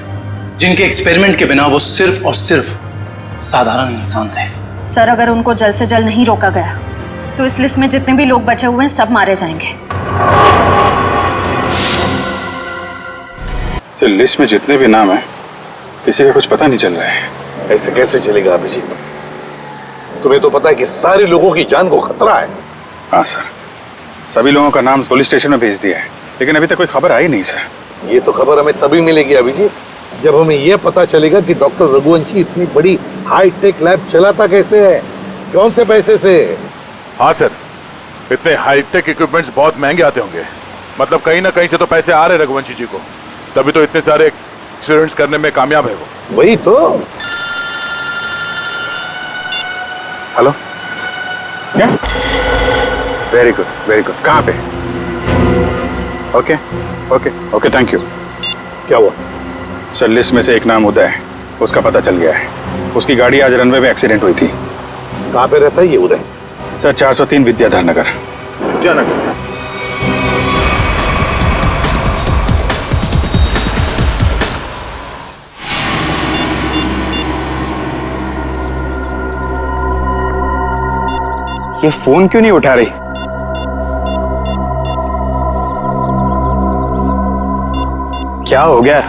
जिनके एक्सपेरिमेंट के बिना वो सिर्फ और सिर्फ साधारण इंसान थे। सर, अगर उनको जल्द से जल्द नहीं रोका गया तो इस लिस्ट में जितने भी लोग बचे हुए हैं सब मारे जाएंगे। सर, लिस्ट में जितने भी नाम हैं, किसी का कुछ पता नहीं चल रहा है। ऐसे कैसे चलेगा अभिजीत? तुम्हें तो पता है कि सारे लोगों की जान को खतरा है। हाँ सर, सभी लोगों का नाम पुलिस स्टेशन में भेज दिया है, लेकिन अभी तक कोई खबर आई नहीं सर। ये तो खबर हमें तभी मिलेगी अभिजीत, जब हमें यह पता चलेगा कि डॉक्टर रघुवंशी इतनी बड़ी हाईटेक लैब चलाता कैसे है, कौन से पैसे से। हाँ सर, इतने हाईटेक इक्विपमेंट्स बहुत महंगे आते होंगे, मतलब कहीं ना कहीं से तो पैसे आ रहे रघुवंशी जी को, तभी तो इतने सारे एक्सपेरिमेंट्स करने में कामयाब है वो। वही तो। हेलो, क्या? Very good, very good. कहाँ पे? Okay okay okay, thank you. क्या हुआ? सर, लिस्ट में से एक नाम उदय है, उसका पता चल गया है। उसकी गाड़ी आज रनवे में एक्सीडेंट हुई थी। कहाँ पे रहता है ये उदय? सर, 403 विद्याधर नगर। विद्यानगर। ये फोन क्यों नहीं उठा रही? क्या हो गया?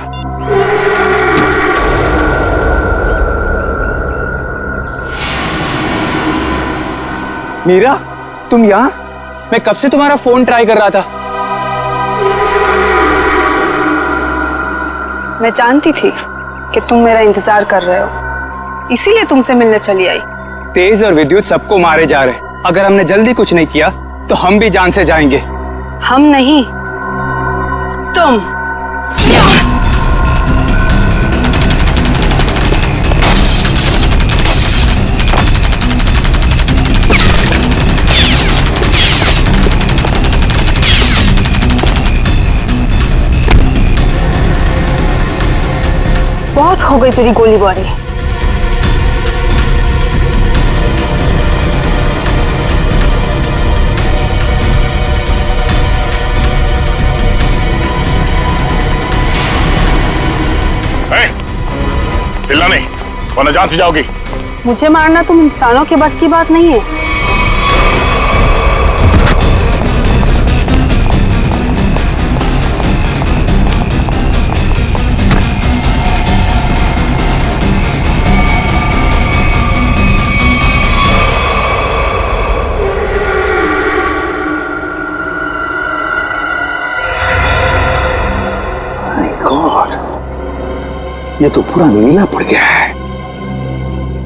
मीरा, तुम यहाँ? मैं कब से तुम्हारा फोन ट्राई कर रहा था। मैं जानती थी कि तुम मेरा इंतजार कर रहे हो, इसीलिए तुमसे मिलने चली आई। तेज और विद्युत सबको मारे जा रहे हैं। अगर हमने जल्दी कुछ नहीं किया तो हम भी जान से जाएंगे। हम नहीं, तुम। बहुत हो गई तेरी गोलीबारी। हिलना नहीं, वरना जान से जाओगी। मुझे मारना तुम इंसानों के बस की बात नहीं है। ये तो पूरा नीला पड़ गया है,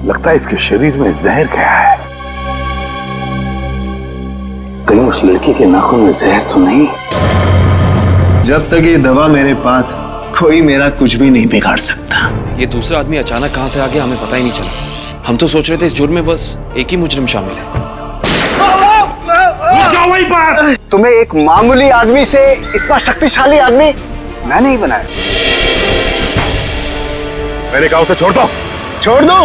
लगता है इसके शरीर में जहर गया है। कहीं उस लड़की के नाखून में जहर तो नहीं? जब तक ये दवा मेरे पास, कोई मेरा कुछ भी नहीं बिगाड़ सकता। ये दूसरा आदमी अचानक कहां से आ गया, हमें पता ही नहीं चला। हम तो सोच रहे थे इस जुर्म में बस एक ही मुजरिम शामिल है। तुम्हें एक मामूली आदमी से इतना शक्तिशाली आदमी मैं नहीं बनाया। मैंने कहा उसे छोड़ दो। छोड़ दो।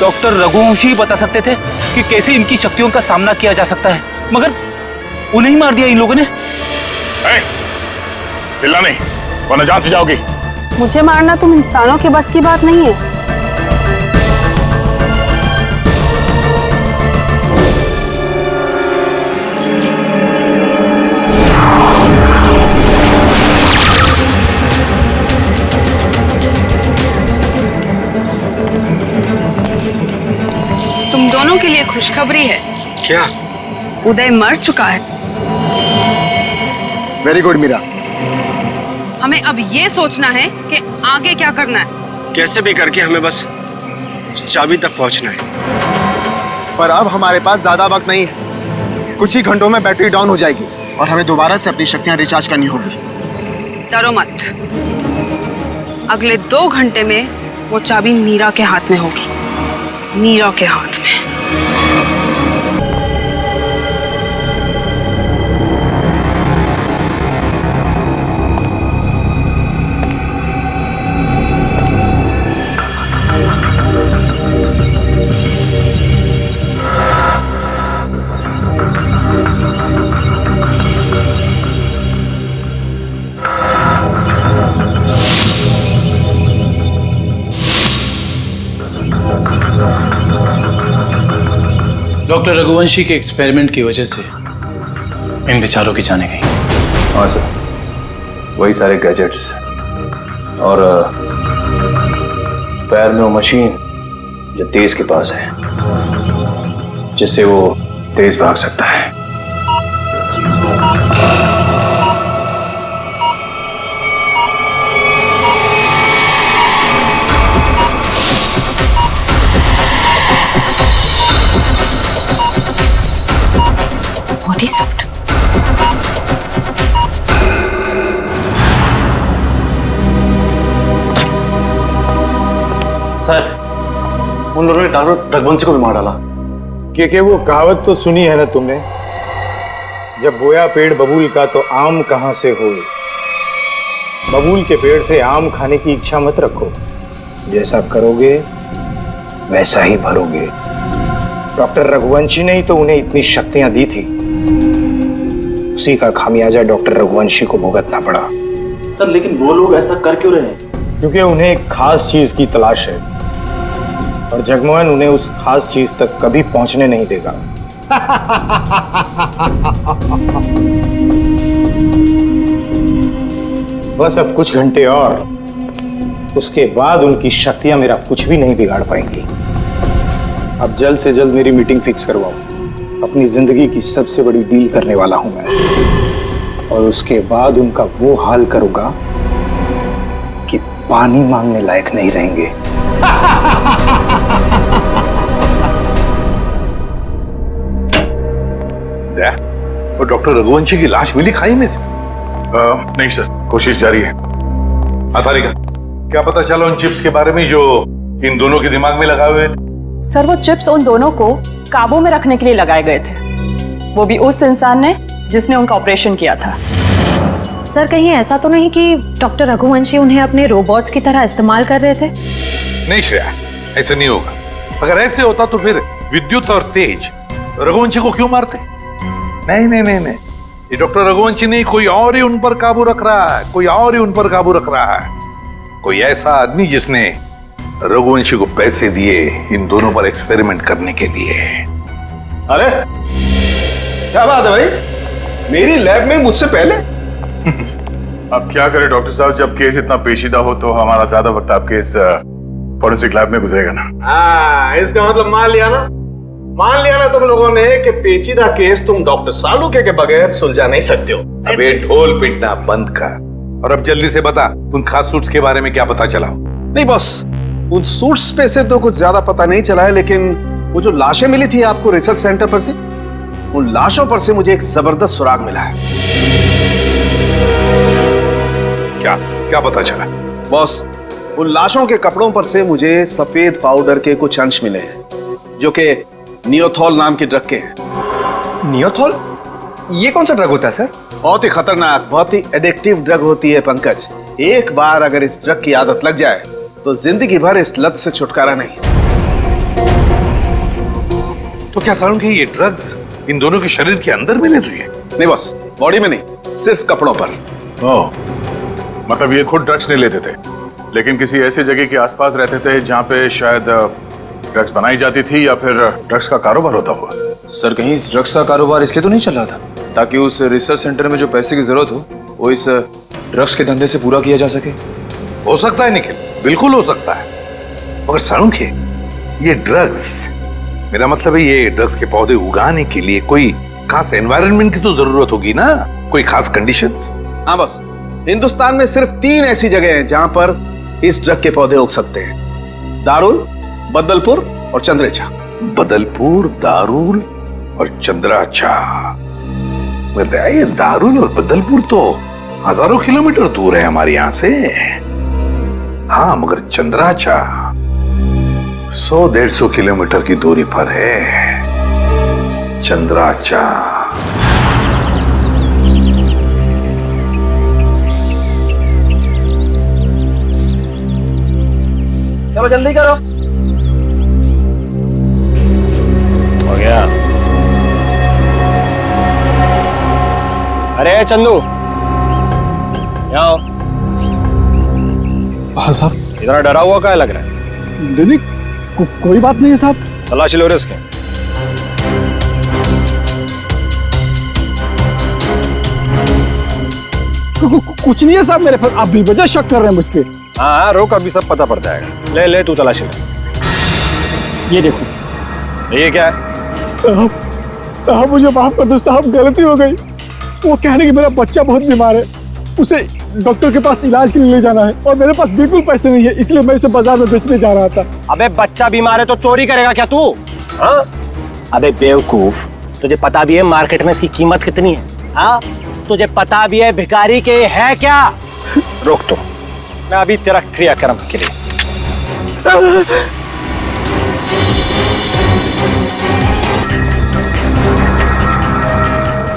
डॉक्टर रघुवंशी बता सकते थे कि कैसे इनकी शक्तियों का सामना किया जा सकता है, मगर उन्हें ही मार दिया इन लोगों ने। चिल्ला नहीं वरना जान से जाओगी। मुझे मारना तुम इंसानों के बस की बात नहीं है। तुम दोनों के लिए खुशखबरी है। क्या? उदय मर चुका है। Very good Meera. हमें अब ये सोचना है कि आगे क्या करना है। कैसे भी करके हमें बस चाबी तक पहुंचना है। पर अब हमारे पास ज्यादा वक्त नहीं है। कुछ ही घंटों में बैटरी डाउन हो जाएगी और हमें दोबारा से अपनी शक्तियां रिचार्ज करनी होगी। डरो मत, अगले 2 घंटे में वो चाबी मीरा के हाथ में होगी। मीरा के हाथ में। डॉक्टर रघुवंशी के एक्सपेरिमेंट की वजह से इन बेचारों की जाने गई। हाँ सर, वही सारे गैजेट्स और पैर में वो मशीन जो तेज के पास है, जिससे वो तेज भाग सकता है। Body suit. सर, उन लोगों ने डॉक्टर रघुवंशी को भी मार डाला। क्योंकि वो कहावत तो सुनी है ना तुमने, जब बोया पेड़ बबूल का तो आम कहां से होए। बबूल के पेड़ से आम खाने की इच्छा मत रखो, जैसा करोगे वैसा ही भरोगे। डॉक्टर रघुवंशी ने ही तो उन्हें इतनी शक्तियां दी थी, उसी का खामियाजा डॉक्टर रघुवंशी को भुगतना पड़ा। सर लेकिन वो लोग ऐसा कर क्यों रहे हैं? क्योंकि उन्हें एक खास चीज की तलाश है और जगमोहन उन्हें उस खास चीज तक कभी पहुंचने नहीं देगा। बस अब कुछ घंटे और, उसके बाद उनकी शक्तियां मेरा कुछ भी नहीं बिगाड़ पाएंगी। अब जल्द से जल्द मेरी मीटिंग फिक्स करवाओ। अपनी जिंदगी की सबसे बड़ी डील करने वाला हूं मैं, और उसके बाद उनका वो हाल करूंगा कि पानी मांगने लायक नहीं रहेंगे। वो डॉक्टर रघुवंशी की लाश मिली खाई में से? नहीं सर, कोशिश जारी है। तारिका, क्या पता चला उन चिप्स के बारे में जो इन दोनों के दिमाग में लगाए हुए थे? सर, वो चिप्स उन दोनों को काबू में रखने के लिए लगाए गए थे, वो भी उस इंसान ने जिसने उनका ऑपरेशन किया था। सर, कहीं ऐसा तो नहीं कि डॉक्टर रघुवंशी उन्हें अपने रोबोट्स की तरह इस्तेमाल कर रहे थे? नहीं श्रेया, ऐसा नहीं होगा। अगर ऐसे होता तो फिर विद्युत और तेज रघुवंशी को क्यों मारते? नहीं नहीं नहीं नहीं, ये डॉक्टर रघुवंशी नहीं, कोई और ही उन पर काबू रख रहा है, कोई और ही उन पर काबू रख रहा है। कोई ऐसा आदमी जिसने रघुवंशी को पैसे दिए इन दोनों पर एक्सपेरिमेंट करने के लिए। अरे क्या बात है भाई, मेरी लैब में मुझसे पहले? अब क्या करें डॉक्टर साहब, जब केस इतना पेचीदा हो तो हमारा ज्यादा वक्त आपके इस फोरेंसिक लैब में गुजरेगा ना। हाँ, इसका मतलब मान लिया ना तुम लोगों ने कि पेचीदा केस तुम डॉक्टर सालुके के बगैर सुलझा नहीं सकते हो। अबे ढोल पिटना बंद कर और अब जल्दी से बता, उन खास सूट्स के बारे में क्या पता चला? नहीं बॉस, उन सूट्स पे से तो कुछ ज्यादा पता नहीं चला है, लेकिन वो जो लाशें मिली थी आपको रिसर्च सेंटर पर से, उन लाशों पर से मुझे एक जबरदस्त सुराग मिला है। क्या पता चला? बॉस, उन लाशों के कपड़ों पर से मुझे सफेद पाउडर के कुछ अंश मिले हैं जो कि नियोथॉल नाम की ड्रग के हैं। नियोथॉल? ये कौन सा ड्रग होता है सर? बहुत ही खतरनाक, बहुत ही एडिक्टिव ड्रग होती है पंकज। एक बार अगर इस ड्रग की आदत लग जाए तो जिंदगी भर इस लत से छुटकारा नहीं। तो क्या सारुण के ये ड्रग्स इन दोनों के शरीर के अंदर मिले तुझे? नहीं बॉस, बॉडी में नहीं, सिर्फ कपड़ों पर। ओह, मतलब ये खुद ड्रग्स नहीं लेते थे, लेकिन किसी ऐसी जगह के आसपास रहते थे जहाँ पे शायद ड्रग्स बनाई जाती थी या फिर ड्रग्स का कारोबार होता हुआ। सर कहीं इस ड्रग्स का कारोबार इसलिए तो नहीं चल रहा था ताकि उस रिसर्च सेंटर में जो पैसे की जरूरत हो वो इस ड्रग्स के धंधे से पूरा किया जा सके? हो सकता है निखिल, बिल्कुल हो सकता है। मगर सारुण के ये ड्रग्स, मेरा मतलब है ये ड्रग्स के पौधे उगाने के लिए कोई खास एनवायरनमेंट की तो जरूरत होगी ना, कोई खास कंडीशंस? हाँ बस, हिंदुस्तान में सिर्फ 3 ऐसी जगह हैं जहां पर इस ड्रग के पौधे उग सकते हैं। दारुल, बदलपुर और चंद्रेचा। बदलपुर, दारुल और चंद्राचा। ये दारुल और बदलपुर तो हजारों किलोमीटर दूर है हमारे यहां से। हाँ, मगर चंद्राचा 100-150 किलोमीटर की दूरी पर है। चंद्राचा। चलो जल्दी करो। हो गया। अरे चंदू, आओ। हाँ साहब। इतना डरा हुआ क्या लग रहा है? नहीं, कोई बात नहीं है साहब। तलाशी लो इसके। कुछ नहीं है साहब मेरे पर, आप बेवजह शक कर रहे हैं मुझ पे। हाँ रोक, अभी सब पता पड़ जाएगा। ले ले तू तलाशी ले। ये देखो। ये क्या है? साहब मुझे माफ कर दो साहब, गलती हो गई। वो कहने कि मेरा बच्चा बहुत बीमार है, उसे डॉक्टर के पास इलाज के लिए ले जाना है और मेरे पास बिल्कुल पैसे नहीं है, इसलिए मैं इसे बाजार में बेचने जा रहा था। अबे बच्चा बीमार है तो चोरी करेगा क्या तू? हाँ? अबे बेवकूफ, तुझे पता भी है मार्केट में इसकी कीमत कितनी है? हाँ? तुझे पता भी है भिखारी के है क्या? रोक तो, मैं अभी तेरा क्रियाक्रम के लिए।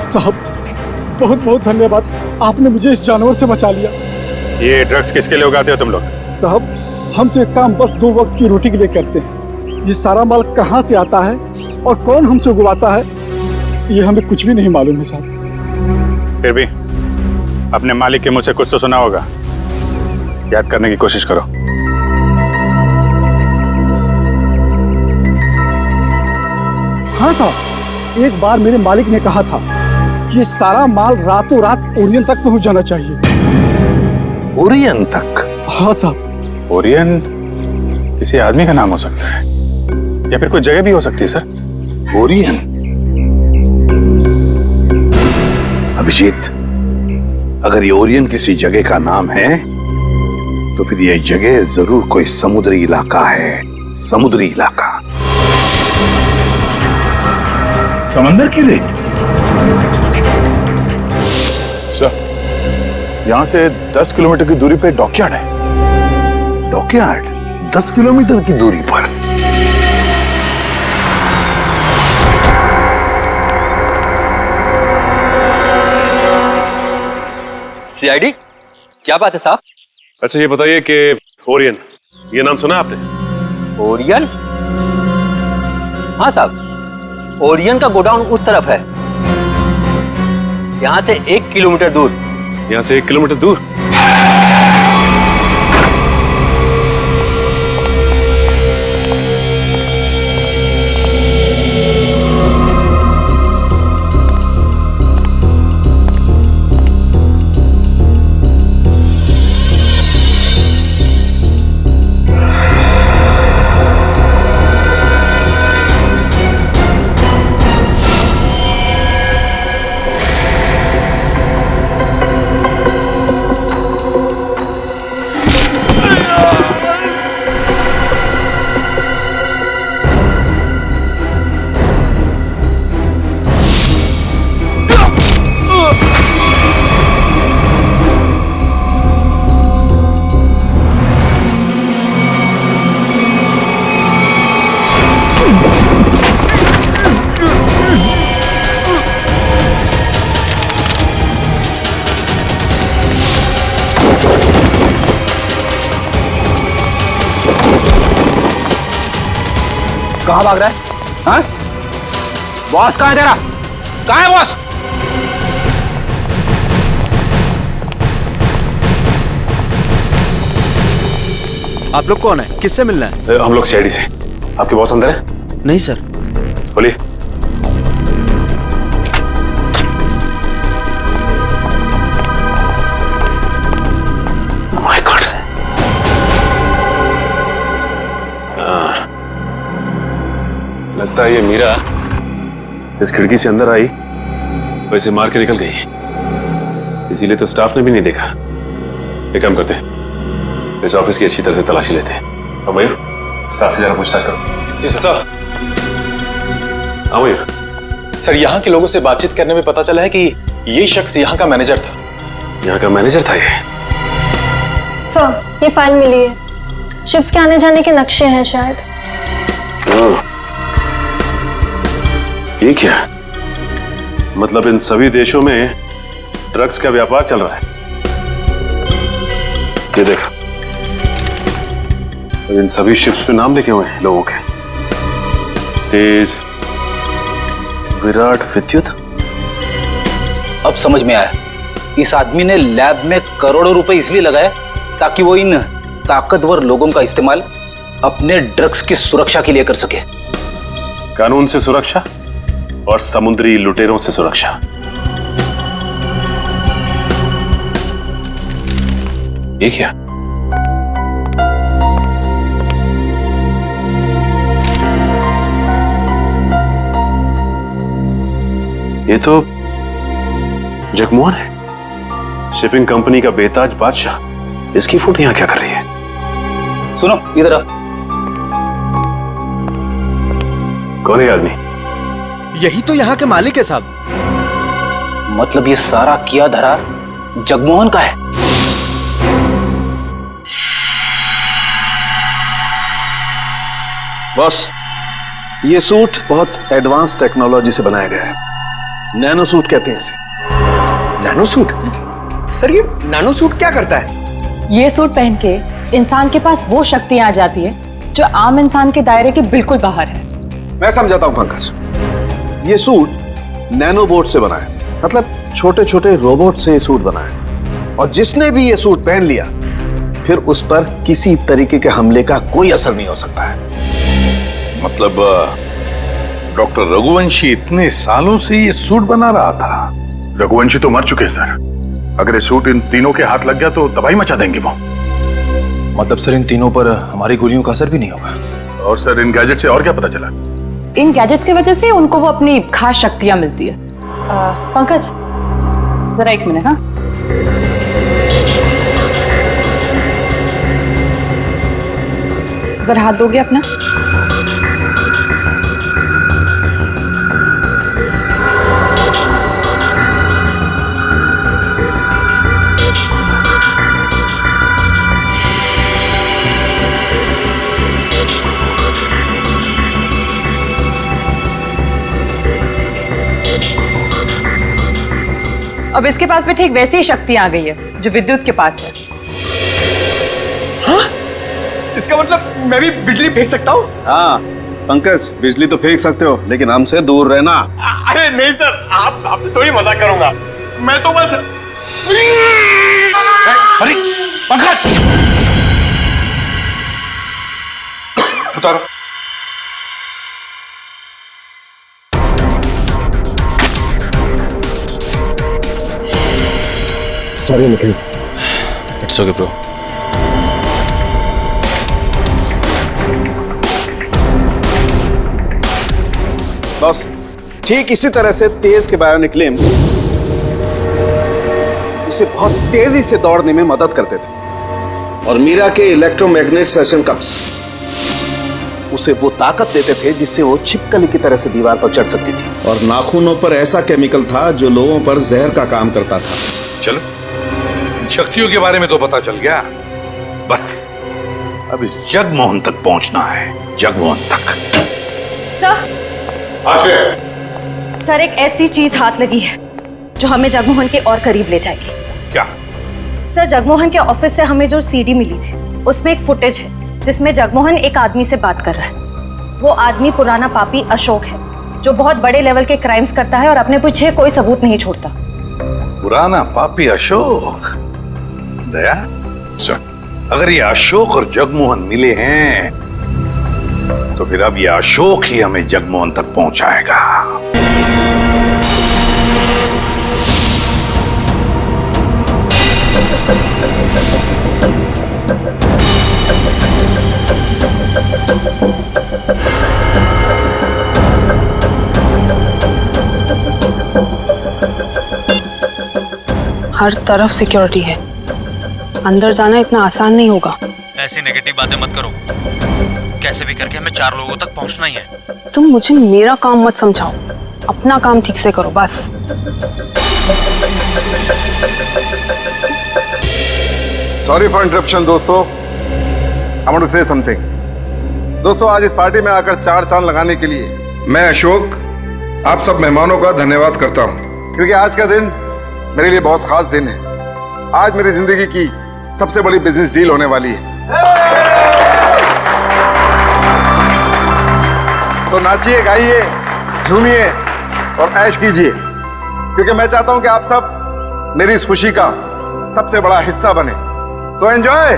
साहब बहुत बहुत धन्यवाद, आपने मुझे इस जानवर से बचा लिया। ये ड्रग्स किसके लिए उगाते हो तुम लोग? साहब हम तो एक काम बस 2 वक्त की रोटी के लिए करते हैं। ये सारा माल कहाँ से आता है और कौन हमसे उगवाता है ये हमें कुछ भी नहीं मालूम है साहब। फिर भी अपने मालिक के मुंह से कुछ तो सुना होगा, याद करने की कोशिश करो। हाँ साहब, एक बार मेरे मालिक ने कहा था कि ये सारा माल रातों रात ओरियन तक पहुंच जाना चाहिए। ओरियन तक? हाँ साहब। ओरियन किसी आदमी का नाम हो सकता है या फिर कोई जगह भी हो सकती है सर। ओरियन? अभिजीत, अगर ये ओरियन किसी जगह का नाम है तो फिर यह जगह जरूर कोई समुद्री इलाका है। समुद्री इलाका। समंदर की रेत? सर, यहां से 10 किलोमीटर की दूरी पे डॉकयार्ड है। डॉकयार्ड 10 किलोमीटर की दूरी पर? सीआईडी, क्या बात है साहब? अच्छा ये बताइए कि ओरियन, ये नाम सुना आपने? ओरियन? हाँ साहब, ओरियन का गोडाउन उस तरफ है, यहाँ से 1 किलोमीटर दूर। यहाँ से 1 किलोमीटर दूर? कहाँ भाग रहा है? हाँ? बॉस कहाँ है तेरा? कहाँ है बॉस? आप लोग कौन है? किससे मिलना है? हम लोग सीआईडी से। आपके बॉस अंदर है? नहीं सर। बोलिए। My God. लगता है ये मीरा इस खिड़की से अंदर आई, वैसे मार के निकल गई, इसीलिए तो स्टाफ ने भी नहीं देखा। एक काम करते हैं, इस ऑफिस की अच्छी तरह से तलाशी लेते हैं। अब मयूर, स्टाफ से जरा पूछताछ करो। जी सर। हाँ मयूर। सर, यहाँ के लोगों से बातचीत करने में पता चला है कि ये शख्स यहाँ का मैनेजर था। यहाँ का मैनेजर था ये? सर, ये फाइल मिली है। शिफ्ट के आने जाने के नक्शे हैं शायद। ये क्या? मतलब इन सभी देशों में ड्रग्स का व्यापार चल रहा है। ये देखो, इन सभी शिप्स पे नाम लिखे हुए हैं लोगों के। तेज, विराट, विद्युत। अब समझ में आया, इस आदमी ने लैब में करोड़ों रुपए इसलिए लगाए ताकि वो इन ताकतवर लोगों का इस्तेमाल अपने ड्रग्स की सुरक्षा के लिए कर सके। कानून से सुरक्षा और समुद्री लुटेरों से सुरक्षा। ये क्या? ये तो जगमोहन है, शिपिंग कंपनी का बेताज बादशाह। इसकी फोटो यहां क्या कर रही है? सुनो, इधर आ। कौन है आदमी? यही तो यहाँ के मालिक है साहब। मतलब ये सारा किया धरा जगमोहन का है। बॉस, ये सूट बहुत एडवांस टेक्नोलॉजी से बनाया गया है। नैनो सूट कहते हैं इसे। Nano suit? सर, ये नैनो सूट क्या करता है? ये सूट पहन के इंसान के पास वो शक्तियां आ जाती है जो आम इंसान के दायरे के बिल्कुल बाहर है। मैं समझाता हूं पंकज। ये सूट नैनो बोट से बना है, मतलब छोटे छोटे रोबोट से ये सूट बना है। और जिसने भी ये सूट पहन लिया, फिर उस पर किसी तरीके के हमले का कोई असर नहीं हो सकता है। मतलब डॉक्टर रघुवंशी इतने सालों से ये सूट बना रहा था? रघुवंशी तो मर चुके हैं सर। अगर ये सूट इन तीनों के हाथ लग गया तो तबाही मचा देंगे वो। मतलब सर, इन तीनों पर हमारी गोलियों का असर भी नहीं होगा? और सर, इन गैजेट से और क्या पता चला? इन गैजेट्स की वजह से उनको वो अपनी खास शक्तियां मिलती है। पंकज, जरा एक मिनट। हाँ, जरा हाथ दोगे अपना? अब इसके पास भी ठीक वैसी ही शक्तियां आ गई है जो विद्युत के पास है। हाँ? इसका मतलब मैं भी बिजली फेंक सकता हूँ? हाँ पंकज, बिजली तो फेंक सकते हो, लेकिन हमसे दूर रहना। अरे नहीं सर, आपसे थोड़ी मजाक करूंगा। मैं तो बस। अरे पंकज, उतारो। Sorry Nikhil. It's okay bro. Boss, ठीक इसी तरह से तेज के बायोनिक लिम्स उसे बहुत तेजी से दौड़ने में मदद करते थे, और मीरा के इलेक्ट्रोमैग्नेट सेशन कप्स उसे वो ताकत देते थे जिससे वो छिपकली की तरह से दीवार पर चढ़ सकती थी। और नाखूनों पर ऐसा केमिकल था जो लोगों पर जहर का काम करता था। चलो, शक्तियों के बारे में तो पता चल गया, बस अब इस जगमोहन तक पहुंचना है। जगमोहन तक। सर, सर, एक ऐसी चीज हाथ लगी है जो हमें जगमोहन के और करीब ले जाएगी। क्या? सर, जगमोहन के ऑफिस से हमें जो सीडी मिली थी उसमें एक फुटेज है जिसमें जगमोहन एक आदमी से बात कर रहा है। वो आदमी पुराना पापी अशोक है, जो बहुत बड़े लेवल के क्राइम्स करता है और अपने पीछे कोई सबूत नहीं छोड़ता। पुराना पापी अशोक? दया सर, अगर ये अशोक और जगमोहन मिले हैं तो फिर अब ये अशोक ही हमें जगमोहन तक पहुंचाएगा। हर तरफ सिक्योरिटी है, अंदर जाना इतना आसान नहीं होगा। ऐसी नेगेटिव बातें मत करो, कैसे भी करके हमें 4 लोगों तक पहुंचना ही है। तुम मुझे मेरा काम मत समझाओ, अपना काम ठीक से करो बस। सॉरी फॉर इंटरप्शन दोस्तों, I want to say something. दोस्तों, आज इस पार्टी में आकर 4 चांद लगाने के लिए मैं अशोक आप सब मेहमानों का धन्यवाद करता हूं, क्योंकि आज का दिन मेरे लिए बहुत खास दिन है। आज मेरी जिंदगी की सबसे बड़ी बिजनेस डील होने वाली है। तो नाचिए, गाइए, झूमिए और ऐश कीजिए, क्योंकि मैं चाहता हूं कि आप सब मेरी इस खुशी का सबसे बड़ा हिस्सा बने। तो एंजॉय।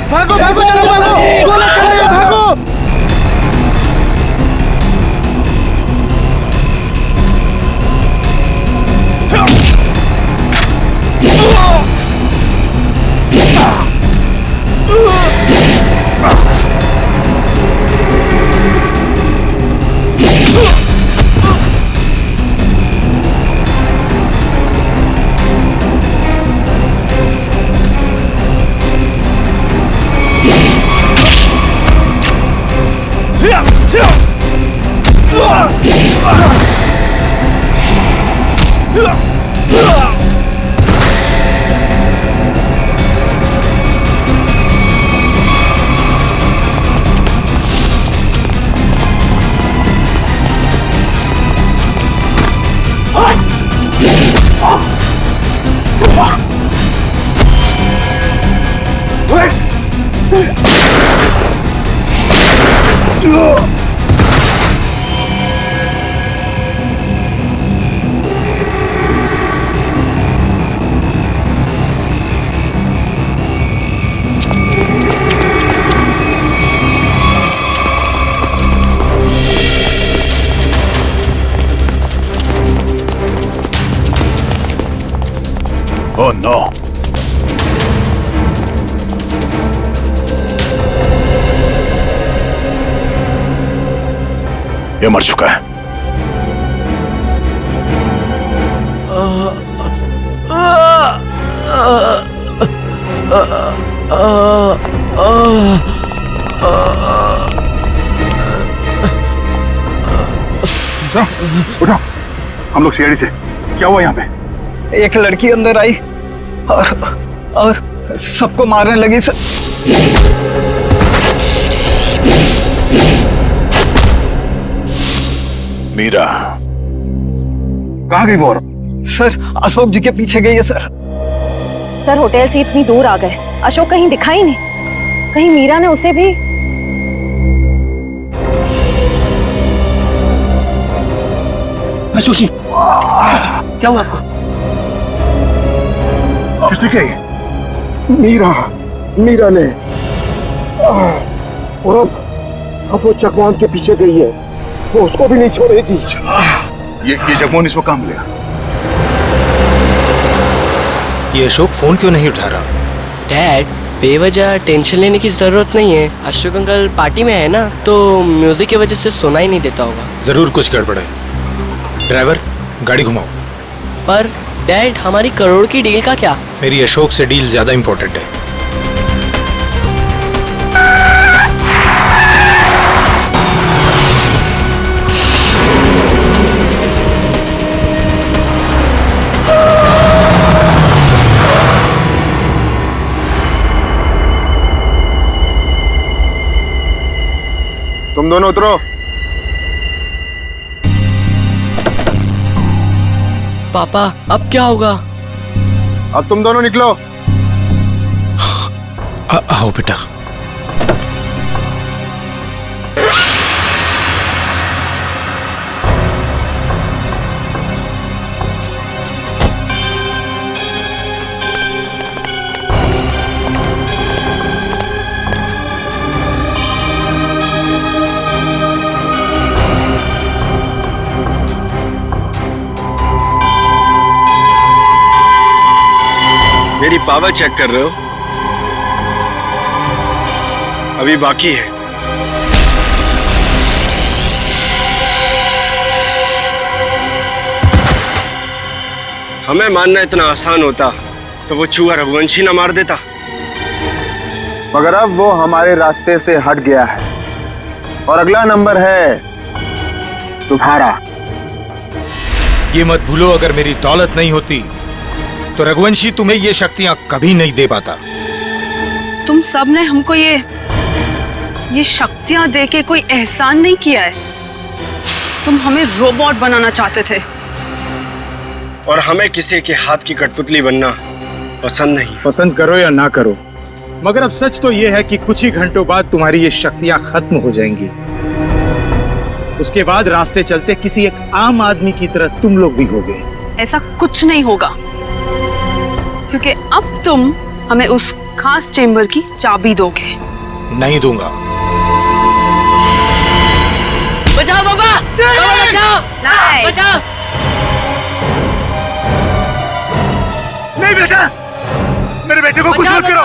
भागो भागो, जल्दी भागो, गोला चल रही है, भागो। Oh no! ये मर चुका है। उठो, हम लोग सीआईडी से। क्या हुआ यहाँ पे? एक लड़की अंदर आई और सबको मारने लगी सर। मीरा कहाँ गई वो? सर अशोक जी के पीछे गई है सर। सर होटल से इतनी दूर आ गए, अशोक कहीं दिखाई नहीं। कहीं मीरा ने उसे भी। अशोक जी, क्या हुआ आपको? किसने कही? मीरा ने। और अब वो चकवान के पीछे गई है। वो उसको भी नहीं छोड़ेगी। ये जगमोहन इसको काम लिया। ये अशोक फोन क्यों नहीं उठा रहा? डैड, बेवजह टेंशन लेने की जरूरत नहीं है। अशोक अंकल पार्टी में है ना, तो म्यूजिक की वजह से सुना ही नहीं देता होगा। जरूर कुछ गड़बड़ है। ड्राइवर, गाड़ी घुमाओ। पर डैड, हमारी करोड़ की डील का क्या? मेरी अशोक से डील ज्यादा इंपॉर्टेंट है। तुम दोनों उतरो। पापा, अब क्या होगा? अब तुम दोनों निकलो। आओ बेटा। मेरी पावर चेक कर रहे हो? अभी बाकी है। हमें मारना इतना आसान होता तो वो चूहा रघुवंशी ना मार देता। मगर अब वो हमारे रास्ते से हट गया है और अगला नंबर है तुम्हारा। ये मत भूलो, अगर मेरी दौलत नहीं होती तो रघुवंशी तुम्हें ये शक्तियां कभी नहीं दे पाता। तुम सब ने हमको ये शक्तियां देके कोई एहसान नहीं किया है। तुम हमें रोबोट बनाना चाहते थे और हमें किसी के हाथ की कठपुतली बनना पसंद नहीं। पसंद करो या ना करो, मगर अब सच तो ये है कि कुछ ही घंटों बाद तुम्हारी ये शक्तियां खत्म हो जाएंगी। उसके बाद रास्ते चलते किसी एक आम आदमी की तरह तुम लोग भी होगे। ऐसा कुछ नहीं होगा, क्योंकि अब तुम हमें उस खास चेंबर की चाबी दोगे। नहीं दूंगा। बचाओ बाबा, बाबा बचाओ, बचाओ। नहीं बेटा, मेरे बेटे को कुछ मत करो।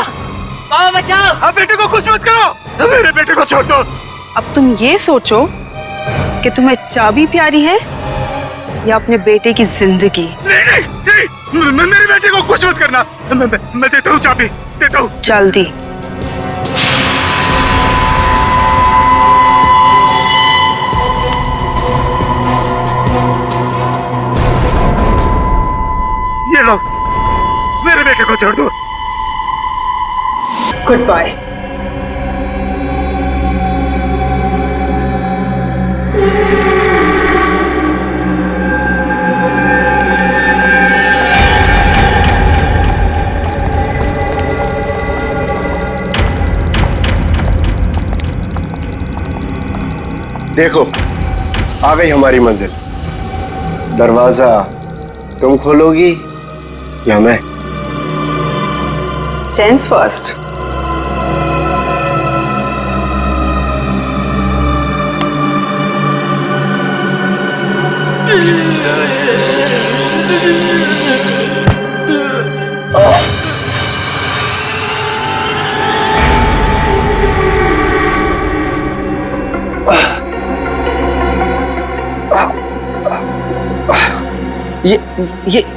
बाबा बचाओ। अब बेटे को कुछ मत करो, मेरे बेटे को छोड़ दो। अब तुम ये सोचो कि तुम्हें चाबी प्यारी है या अपने बेटे की जिंदगी। नहीं, मेरे बेटे को कुछ मत करना। मैं देता हूँ चाबी, देता हूँ। जल्दी। ये लो, मेरे बेटे को छोड़ दो। Goodbye. देखो, आ गई हमारी मंजिल। दरवाजा तुम खोलोगी या मैं? Gents first.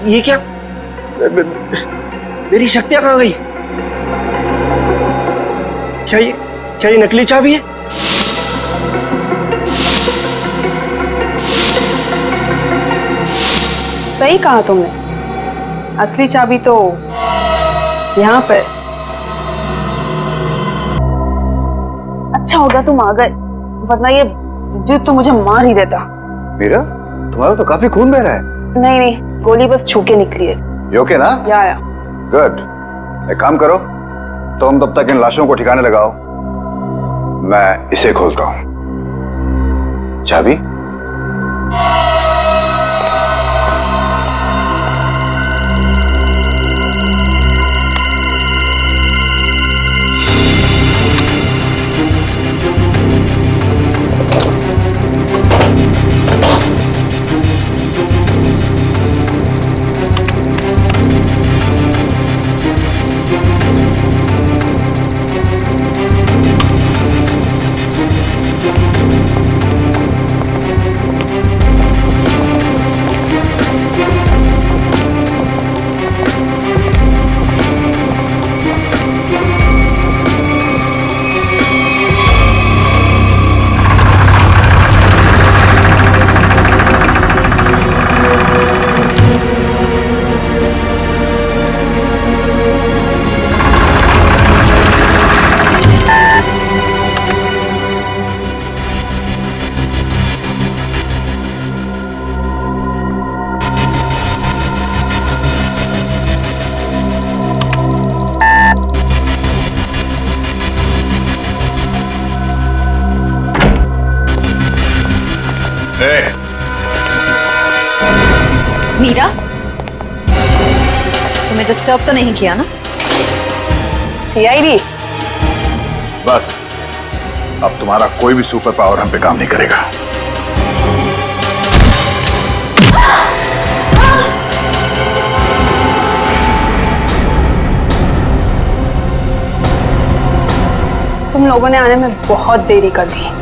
ये क्या? मेरी शक्तियां कहां गई? क्या ये नकली चाबी है? सही कहा तुमने, असली चाबी तो यहाँ पे। अच्छा होगा तुम आ गए, वरना ये विद्युत तो मुझे मार ही देता। मीरा, तुम्हारा तो काफी खून बह रहा है। नहीं, गोली बस छू के निकली है। ये ओके ना? या। गुड। एक काम करो, तुम तब तक इन लाशों को ठिकाने लगाओ, मैं इसे खोलता हूं। चाबी? मीरा, तुम्हें डिस्टर्ब तो नहीं किया ना? सीआईडी, बस अब तुम्हारा कोई भी सुपर पावर हम पे काम नहीं करेगा। तुम लोगों ने आने में बहुत देरी कर दी।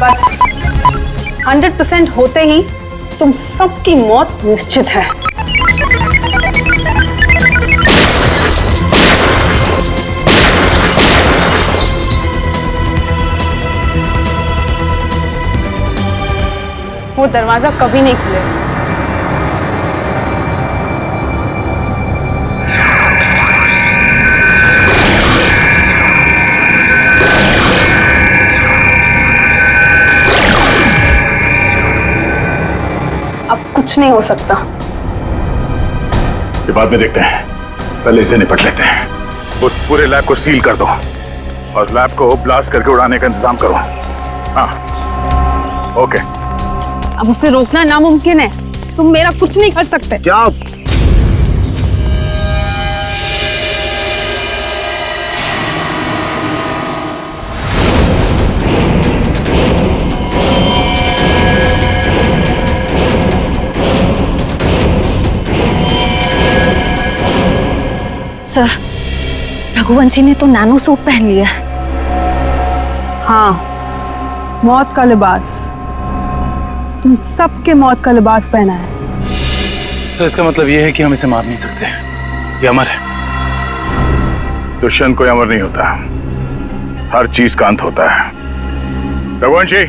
बस 100% होते ही तुम सबकी मौत निश्चित है। वो दरवाजा कभी नहीं खुलेगा। अब कुछ नहीं हो सकता। ये बाद में देखते हैं, पहले इसे निपट लेते हैं। उस पूरे लैब को सील कर दो और लैब को ब्लास्ट करके उड़ाने का इंतजाम करो। हाँ, ओके। अब उसे रोकना नामुमकिन है। तुम मेरा कुछ नहीं कर सकते। जाओ। सर, रघुवंशी ने तो नैनो सूट पहन लिया है। हाँ, मौत का लिबास। तुम सबके मौत का लिबास पहना है। सर, इसका मतलब ये है कि हम इसे मार नहीं सकते। ये अमर है। दुष्यंत कोई अमर नहीं होता, हर चीज का अंत होता है। रघुवंशी,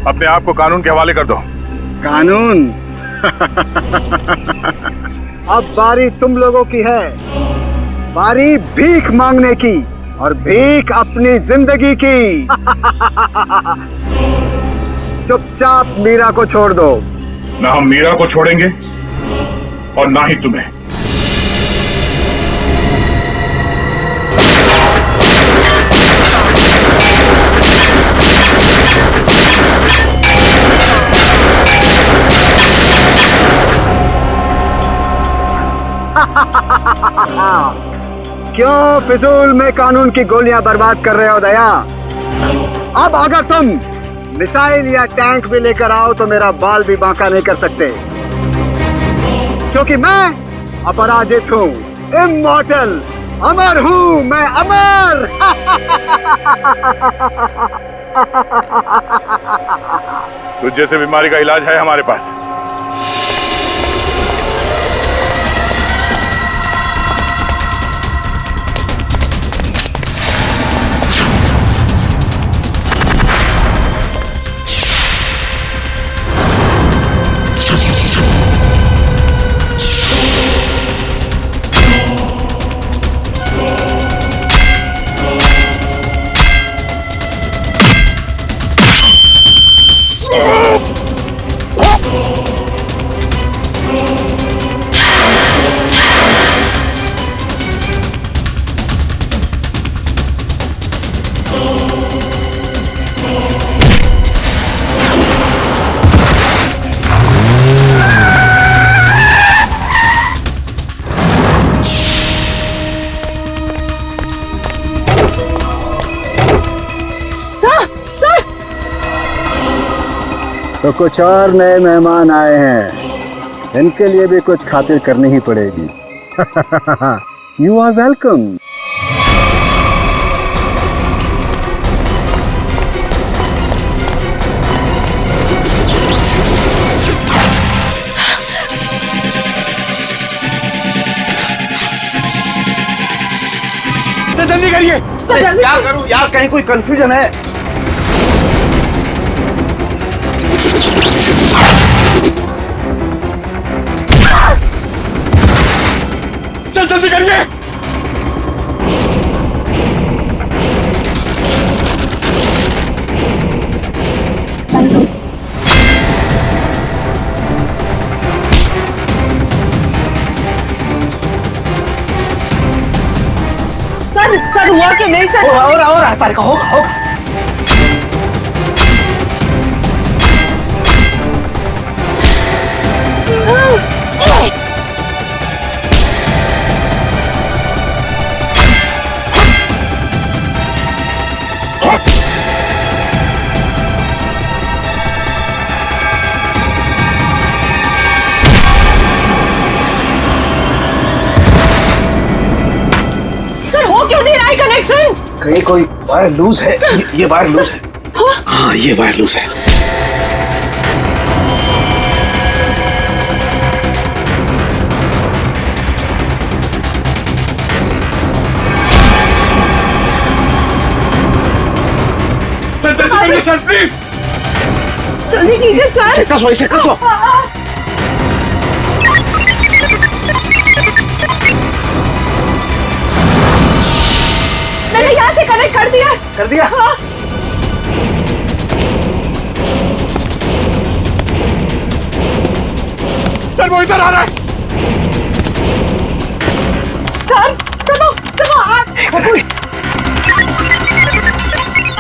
अपने आप को कानून के हवाले कर दो। कानून? अब बारी तुम लोगों की है। बारी भीख मांगने की, और भीख अपनी जिंदगी की। चुपचाप मीरा को छोड़ दो। ना हम मीरा को छोड़ेंगे और ना ही तुम्हें। क्यों फिजूल में कानून की गोलियां बर्बाद कर रहे हो दया? अब अगर तुम मिसाइल या टैंक भी लेकर आओ तो मेरा बाल भी बांका नहीं कर सकते, क्योंकि मैं अपराजित हूँ, इमॉर्टल, अमर हूँ मैं, अमर। तुझ जैसे बीमारी का इलाज है हमारे पास। तो कुछ और नए मेहमान आए हैं, इनके लिए भी कुछ खातिर करनी ही पड़ेगी। You are welcome. जल्दी करिए। क्या करूं यार, कहीं कोई कंफ्यूजन है? चल जल्दी करिए। सर हुआ कि नहीं सर? हो रहा तारिक, होगा। कनेक्शन कहीं कोई वायर लूज है। ये वायर लूज है। हाँ ये वायर लूज है। सर जल्दी करिए सर प्लीज। जल्दी कीजिए सर। इसे कसो। मैंने यहाँ से कनेक्ट कर दिया। कर दिया? हाँ। सर वो इधर आ रहा है। सर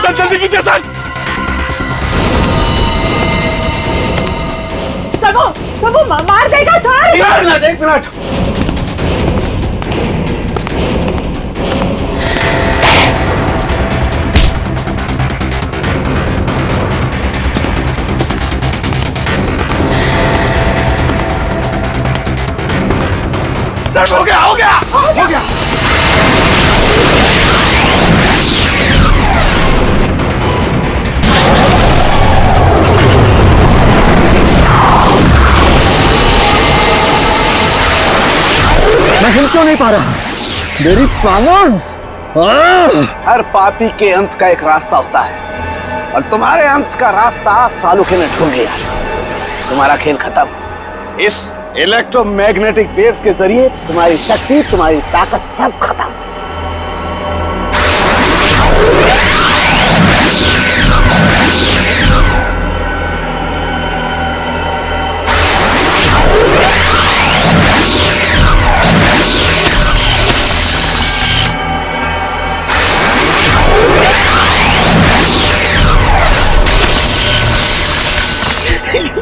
सर जल्दी कीजिए सर। सर वो मार देगा सर। एक मिनट। हो गया। मैं हिल क्यों नहीं पा रहा? मेरी पावर्स। हर पापी के अंत का एक रास्ता होता है और तुम्हारे अंत का रास्ता सालुखे ने ढूंढ लिया। तुम्हारा खेल खत्म। इस इलेक्ट्रोमैग्नेटिक वेव्स के जरिए तुम्हारी शक्ति, तुम्हारी ताकत सब खत्म।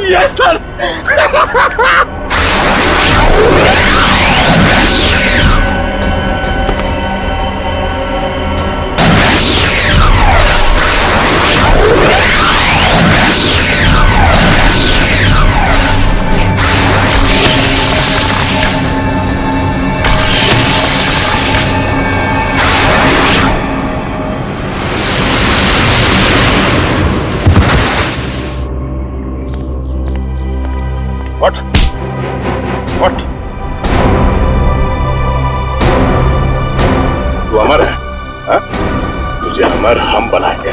Yes sir. What? तू अमर है, हाँ? तुझे अमर हम बनाएंगे।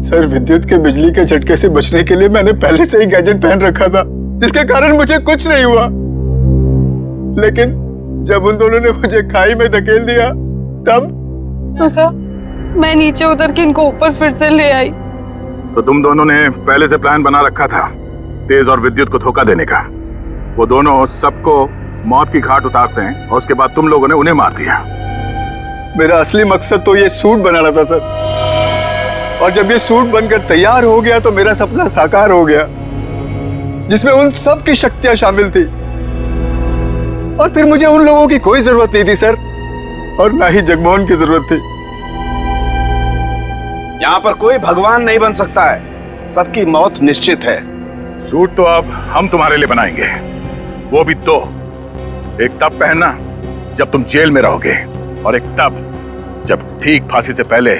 सर विद्युत के बिजली के झटके से बचने के लिए मैंने पहले से ही गैजेट पहन रखा था, जिसके कारण मुझे कुछ नहीं हुआ। लेकिन जब उन दोनों ने मुझे खाई में धकेल दिया तब तो सर मैं नीचे उतर के इनको ऊपर फिर से ले आई। तो तुम दोनों ने पहले से प्लान बना रखा था तेज और विद्युत को धोखा देने का। वो दोनों सबको मौत की घाट उतारते हैं और उसके बाद तुम लोगों ने उन्हें मार दिया। मेरा असली मकसद तो ये सूट बनाना था सर, और जब ये सूट बनकर तैयार हो गया तो मेरा सपना साकार हो गया, जिसमें उन सब की शक्तियां शामिल थी। और फिर मुझे उन लोगों की कोई जरूरत नहीं थी सर, और ना ही जगमोहन की जरूरत थी। यहाँ पर कोई भगवान नहीं बन सकता है, सबकी मौत निश्चित है। सूट तो अब हम तुम्हारे लिए बनाएंगे, वो भी दो। एक तब पहनना जब तुम जेल में रहोगे, और एक तब जब ठीक फांसी से पहले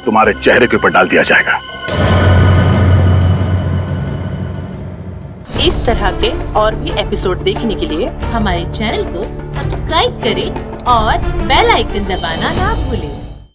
तुम्हारे चेहरे के ऊपर डाल दिया जाएगा। इस तरह के और भी एपिसोड देखने के लिए हमारे चैनल को सब्सक्राइब करें और बेल आइकन दबाना ना भूलें।